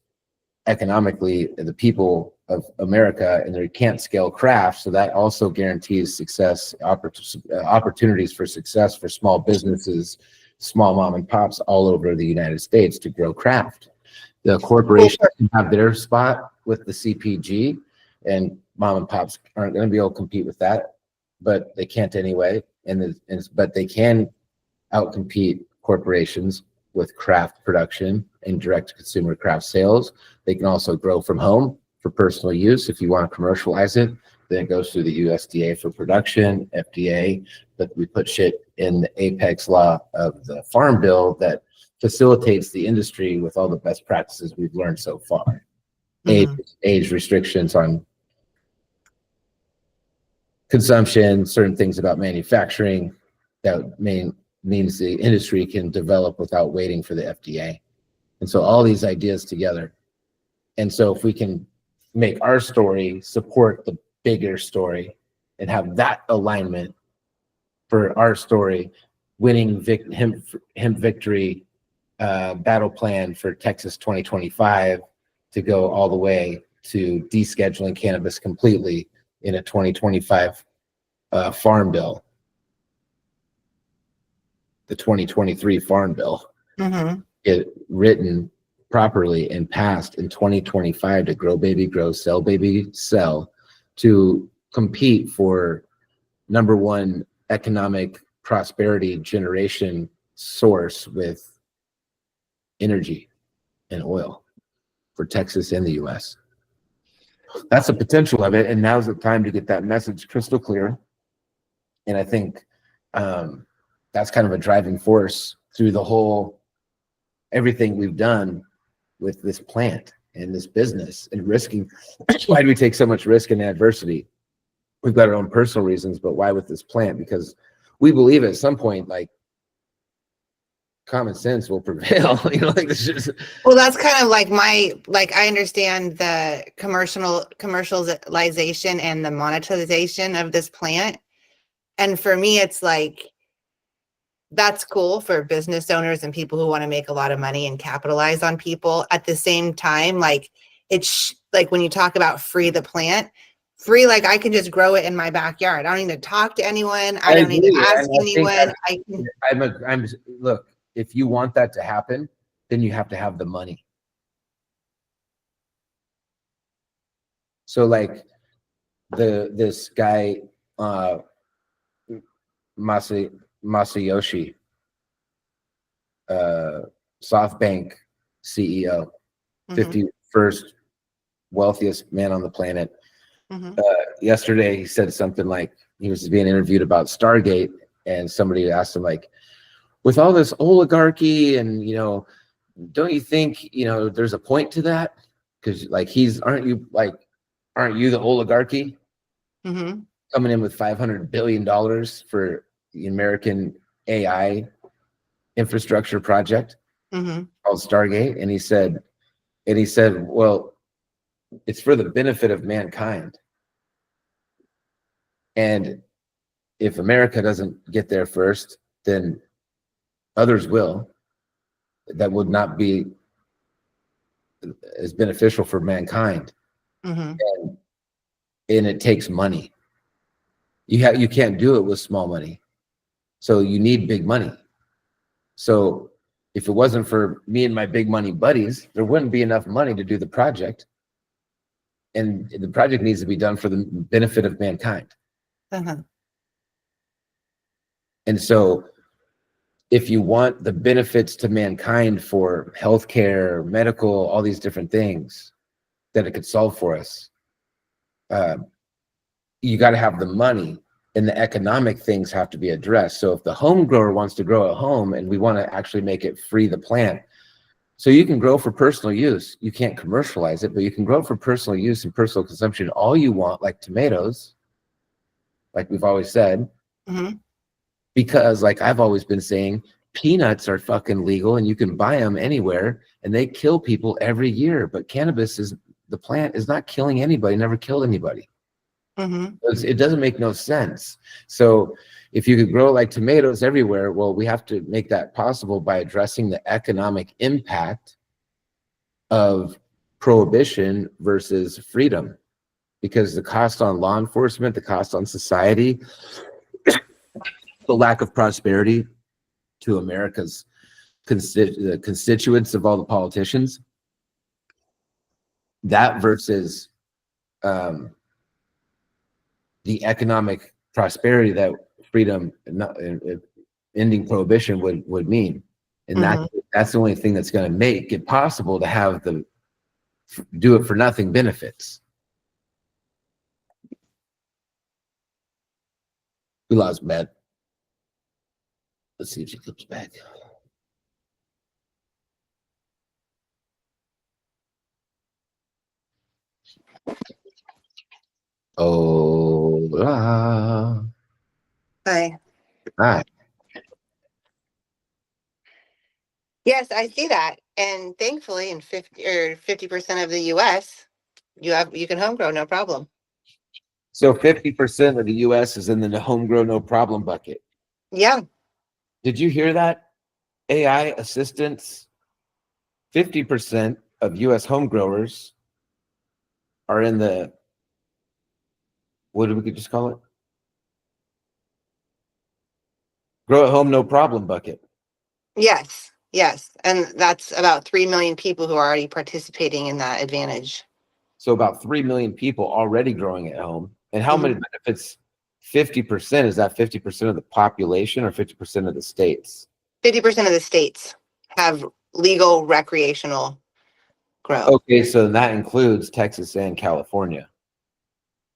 economically the people of America, and they can't scale craft, so that also guarantees success, opportunities for success for small businesses, small mom and pops all over the United States to grow craft. The corporations can have their spot with the CPG, and mom and pops aren't going to be able to compete with that, but they can't anyway. But they can outcompete corporations with craft production and direct consumer craft sales. They can also grow from home for personal use. If you want to commercialize it, then it goes through the USDA for production, FDA, but we put shit in the apex law of the Farm Bill that facilitates the industry with all the best practices we've learned so far. Age restrictions on consumption, certain things about manufacturing that means the industry can develop without waiting for the FDA. And so all these ideas together. And so if we can make our story support the bigger story and have that alignment for our story, winning hemp victory battle plan for Texas 2025 to go all the way to descheduling cannabis completely in a 2025 farm bill, the 2023 farm bill, get written properly and passed in 2025 to grow baby grow, sell baby sell, to compete for #1 economic prosperity generation source with energy and oil for Texas and the US. That's the potential of it, and now's the time to get that message crystal clear. And I think that's kind of a driving force through the whole everything we've done with this plant and this business and risking. Why do we take so much risk and adversity? We've got our own personal reasons, but why with this plant? Because we believe at some point, like, common sense will prevail. You know, like this is. Well, that's kind of like I understand the commercialization and the monetization of this plant. And for me, it's like, that's cool for business owners and people who want to make a lot of money and capitalize on people. At the same time, like, it's like when you talk about free the plant, free, like I can just grow it in my backyard. I don't need to talk to anyone. I don't need to ask anyone. I'm look, if you want that to happen, then you have to have the money. So like this guy, Masayoshi, SoftBank CEO, 51st wealthiest man on the planet. Yesterday he said something like, he was being interviewed about Stargate, and somebody asked him, like, with all this oligarchy and, you know, don't you think, you know, there's a point to that? Because like aren't you the oligarchy? Coming in with $500 billion for the American AI infrastructure project called Stargate. And he said, well, it's for the benefit of mankind. And if America doesn't get there first, then others will. That would not be as beneficial for mankind. And it takes money. You can't do it with small money. So you need big money. So if it wasn't for me and my big money buddies, there wouldn't be enough money to do the project. And the project needs to be done for the benefit of mankind. And so if you want the benefits to mankind for healthcare, medical, all these different things that it could solve for us, you got to have the money, and the economic things have to be addressed. So if the home grower wants to grow at home and we want to actually make it free the plant, so you can grow for personal use. You can't commercialize it, but you can grow for personal use and personal consumption all you want, like tomatoes, like we've always said. Mm-hmm. Because like I've always been saying, peanuts are fucking legal and you can buy them anywhere and they kill people every year. But cannabis is, the plant is not killing anybody, never killed anybody. Mm-hmm. It doesn't make no sense. So if you could grow like tomatoes everywhere, well, we have to make that possible by addressing the economic impact of prohibition versus freedom. Because the cost on law enforcement, the cost on society, the lack of prosperity to America's the constituents of all the politicians, that versus the economic prosperity that freedom, ending prohibition would mean. And that's the only thing that's going to make it possible to have the do it for nothing benefits. We lost Beth. Let's see if she comes back. Hola. Hi. Hi. Yes, I see that. And thankfully in 50% of the US, you can home grow, no problem. So 50% of the US is in the home grow no problem bucket. Yeah. Did you hear that? AI assistants, 50% of US home growers are in the, what did we just call it? Grow at home no problem bucket. Yes. Yes. And that's about 3 million people who are already participating in that advantage. So about 3 million people already growing at home. And how many benefits? 50%, is that 50% of the population or 50% of the states? 50% of the states have legal recreational grow. Okay, so that includes Texas and California.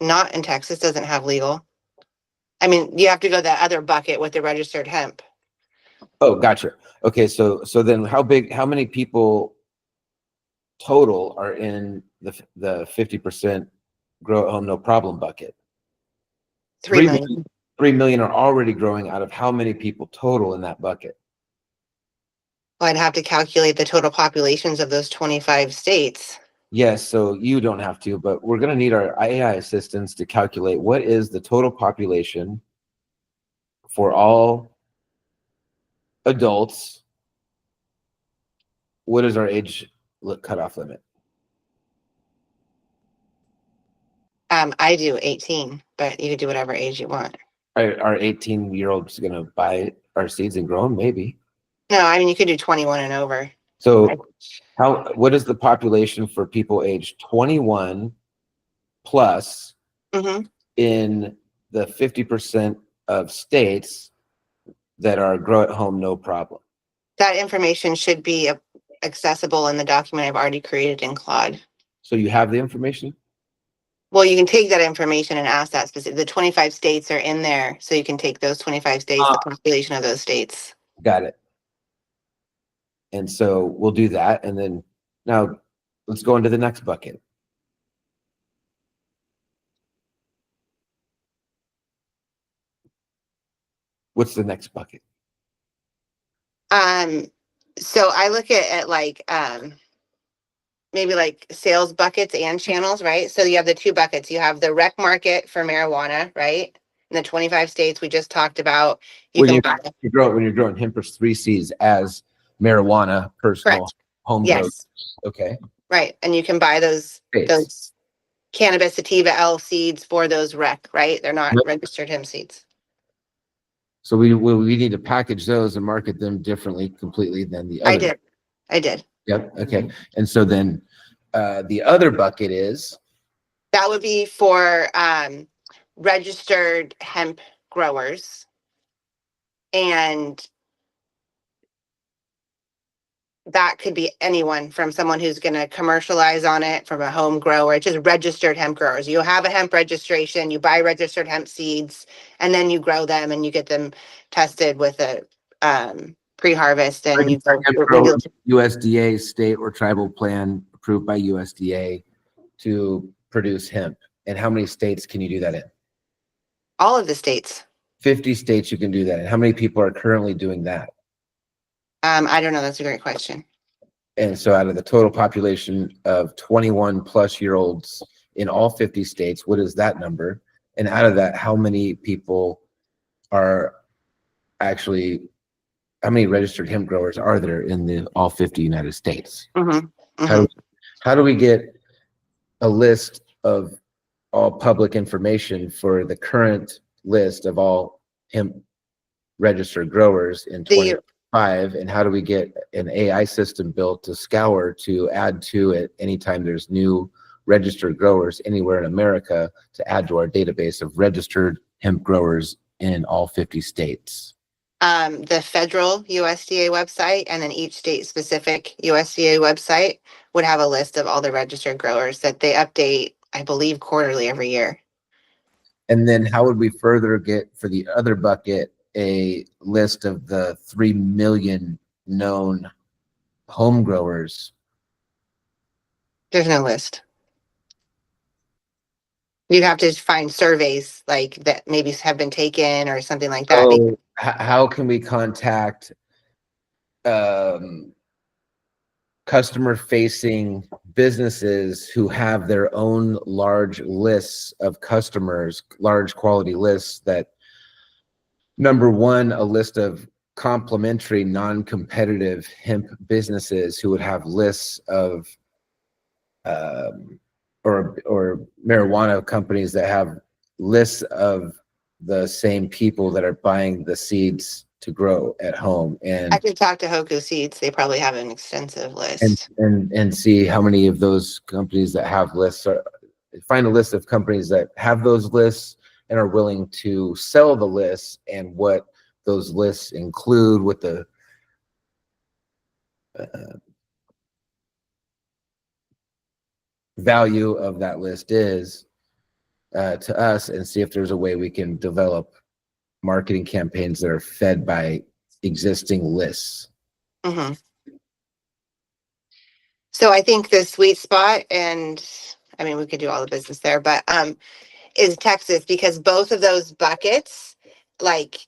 Not in Texas, doesn't have legal. I mean, you have to go that other bucket with the registered hemp. Oh, gotcha. Okay, so then how many people total are in the 50% grow at home no problem bucket? 3 million. 3 million are already growing out of how many people total in that bucket? Well, I'd have to calculate the total populations of those 25 states. Yes, so you don't have to, but we're going to need our AI assistants to calculate what is the total population for all adults. What is our age cutoff limit? I do 18, but you could do whatever age you want. Are 18-year-olds going to buy our seeds and grow them? Maybe. No, I mean, you could do 21 and over. So what is the population for people aged 21 plus in the 50% of states that are grow at home no problem? That information should be accessible in the document I've already created in Claude. So you have the information? Well, you can take that information and ask that specific. The 25 states are in there, so you can take those 25 states, the population of those states. Got it. And so we'll do that. And then now let's go into the next bucket. What's the next bucket? So I look at like maybe like sales buckets and channels, right? So you have the two buckets. You have the rec market for marijuana, right? In the 25 states we just talked about. When you're growing hemp 3Cs as marijuana, personal, correct. home Yes. growth. Okay. Right. And you can buy those cannabis sativa L seeds for those rec, right? They're not registered hemp seeds. So we need to package those and market them differently completely than the other. I did. Yep. Okay. And so then the other bucket is? That would be for registered hemp growers. And that could be anyone from someone who's going to commercialize on it, from a home grower, just registered hemp growers. You have a hemp registration, you buy registered hemp seeds, and then you grow them and you get them tested with a pre-harvest, and you USDA state or tribal plan approved by USDA to produce hemp. And how many states can you do that in? all of the states. 50 states you can do that in. How many people are currently doing that? I don't know. That's a great question. And so out of the total population of 21 plus year olds in all 50 states, what is that number? And out of that, how many people are actually, how many registered hemp growers are there in the all 50 United States? How do we get a list of all public information for the current list of all hemp registered growers in 25? And how do we get an AI system built to scour to add to it anytime there's new registered growers anywhere in America to add to our database of registered hemp growers in all 50 states? The federal USDA website and then each state specific USDA website would have a list of all the registered growers that they update, I believe, quarterly every year. And then how would we further get, for the other bucket, a list of the 3 million known home growers? There's no list. You'd have to find surveys like that maybe have been taken or something like that. So how can we contact customer facing businesses who have their own large lists of customers, large quality lists that, number one, a list of complementary non-competitive hemp businesses who would have lists of or marijuana companies that have lists of the same people that are buying the seeds to grow at home. And I could talk to Hoku Seeds. They probably have an extensive list. and see how many of those companies that have lists are, find a list of companies that have those lists and are willing to sell the lists, and what those lists include, what the value of that list is to us, and see if there's a way we can develop marketing campaigns that are fed by existing lists. Mm-hmm. So I think the sweet spot, and I mean, we could do all the business there, but is Texas, because both of those buckets like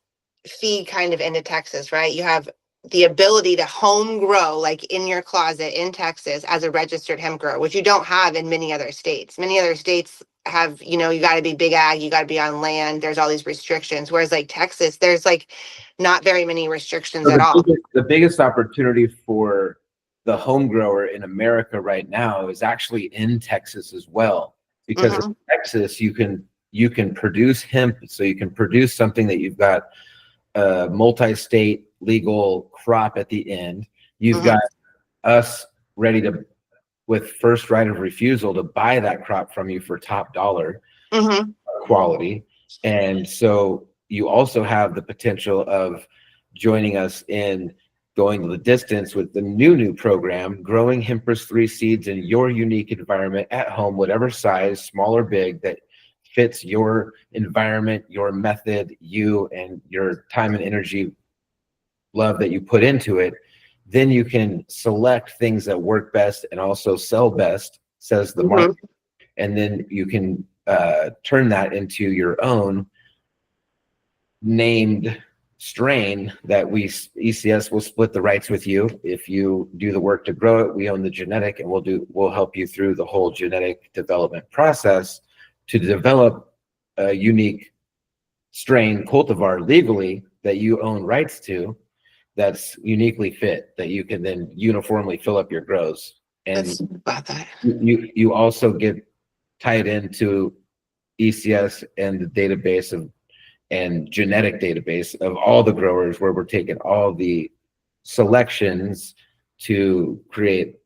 feed kind of into Texas, right? You have the ability to home grow like in your closet in Texas as a registered hemp grower, which you don't have in many other states. Many other states have, you know, you got to be big ag, you got to be on land. There's all these restrictions. Whereas like Texas, there's like not very many restrictions at all. The biggest opportunity for the home grower in America right now is actually in Texas as well, because in Texas you can produce hemp, so you can produce something that you've got a multi-state legal crop at the end. You've got us ready to, with first right of refusal, to buy that crop from you for top dollar quality. And so you also have the potential of joining us in going the distance with the new program, growing Hempress 3 seeds in your unique environment at home, whatever size, small or big, that fits your environment, your method, you and your time and energy, love that you put into it. Then you can select things that work best and also sell best, says the market. And then you can turn that into your own named strain that ECS will split the rights with you. If you do the work to grow it, we own the genetic, and we'll help you through the whole genetic development process to develop a unique strain cultivar legally that you own rights to, that's uniquely fit, that you can then uniformly fill up your grows. And you also get tied into ECS and the database of and genetic database of all the growers, where we're taking all the selections to create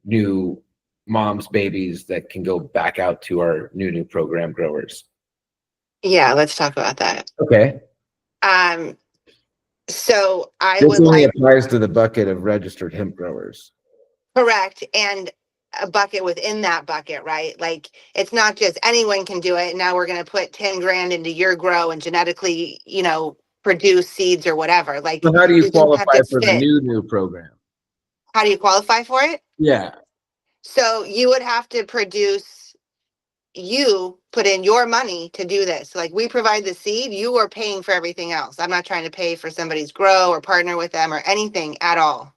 new moms, babies that can go back out to our new program growers. Yeah, let's talk about that. Okay. So I This would only like, applies to the bucket of registered hemp growers. correct, and a bucket within that bucket, right? Like, it's not just anyone can do it. Now we're going to put 10 grand into your grow and genetically, produce seeds or whatever. Like, So how do you you do have qualify to for the fit. new program? How do you qualify for it? Yeah. So you would have to put in your money to do this. Like, we provide the seed, you are paying for everything else. I'm not trying to pay for somebody's grow or partner with them or anything at all.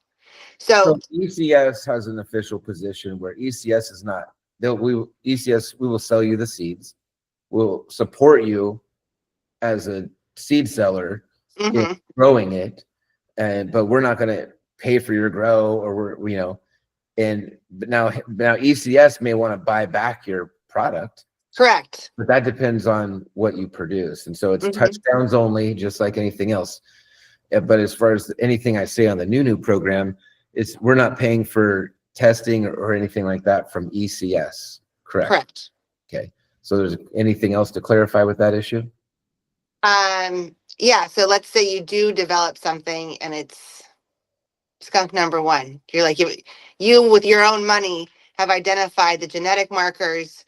So So ECS has an official position where ECS is not. ECS, we will sell you the seeds. We'll support you as a seed seller in mhm, growing it, but we're not going to pay for your grow, or but now ECS may want to buy back your product, correct. but that depends on what you produce, and so it's Mhm. touchdowns only, just like anything else. But as far as anything I say on the new program, we're not paying for testing or anything like that from ECS. Correct. Correct. Okay. So there's anything else to clarify with that issue? Yeah, so let's say you do develop something and it's skunk number one. You're like, you with your own money have identified the genetic markers,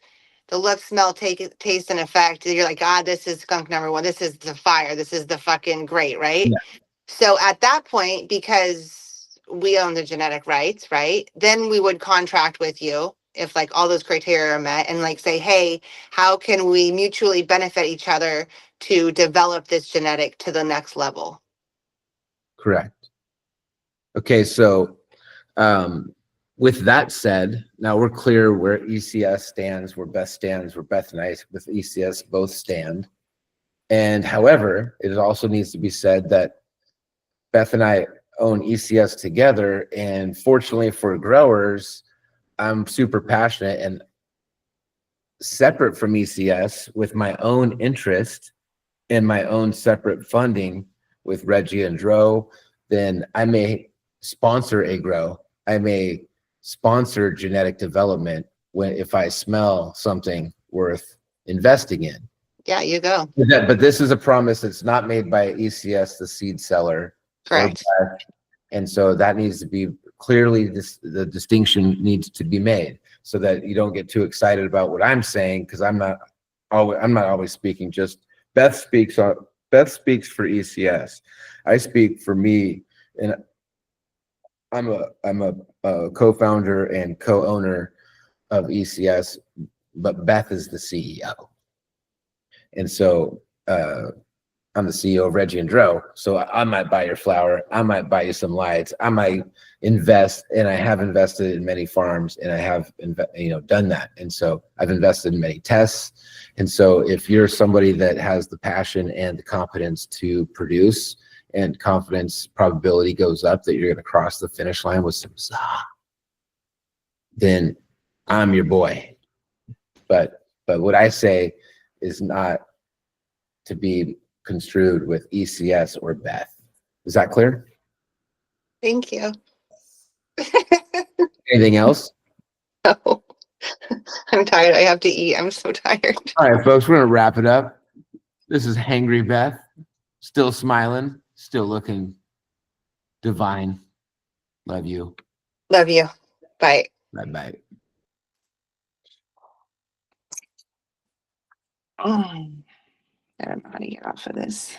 the look, smell, taste, and effect. You're like, this is skunk number one. This is the fire. This is the fucking great, right? Yeah. So at that point, because we own the genetic rights, right? Then we would contract with you if like all those criteria are met and like say, hey, how can we mutually benefit each other to develop this genetic to the next level? Correct. Okay. So, with that said, now we're clear where ECS stands, where Beth stands, where Beth and I with ECS both stand. And however, it also needs to be said that Beth and I own ECS together. And fortunately for growers, I'm super passionate and separate from ECS with my own interest and my own separate funding with Reggie and Dro. Then I may sponsor a grow. I may sponsor genetic development if I smell something worth investing in. Yeah, you go. But this is a promise that's not made by ECS, the seed seller. Correct. And so that needs to be clearly, the distinction needs to be made so that you don't get too excited about what I'm saying, because I'm not always speaking. Just Beth speaks for ECS. I speak for me, and I'm a co-founder and co-owner of ECS, but Beth is the CEO. And so I'm the CEO of Reggie and Dro. So I might buy your flower. I might buy you some lights. I might invest, and I have invested in many farms, and I have done that. And so I've invested in many tests. And so if you're somebody that has the passion and the competence to produce, and confidence probability goes up that you're going to cross the finish line with some then I'm your boy. But what I say is not to be construed with ECS or Beth. Is that clear? Thank you. Anything else? No. I'm tired. I have to eat. I'm so tired. All right, folks, we're going to wrap it up. This is Hangry Beth, still smiling, still looking divine. Love you. Love you. Bye. Bye-bye. I don't know how to get off of this.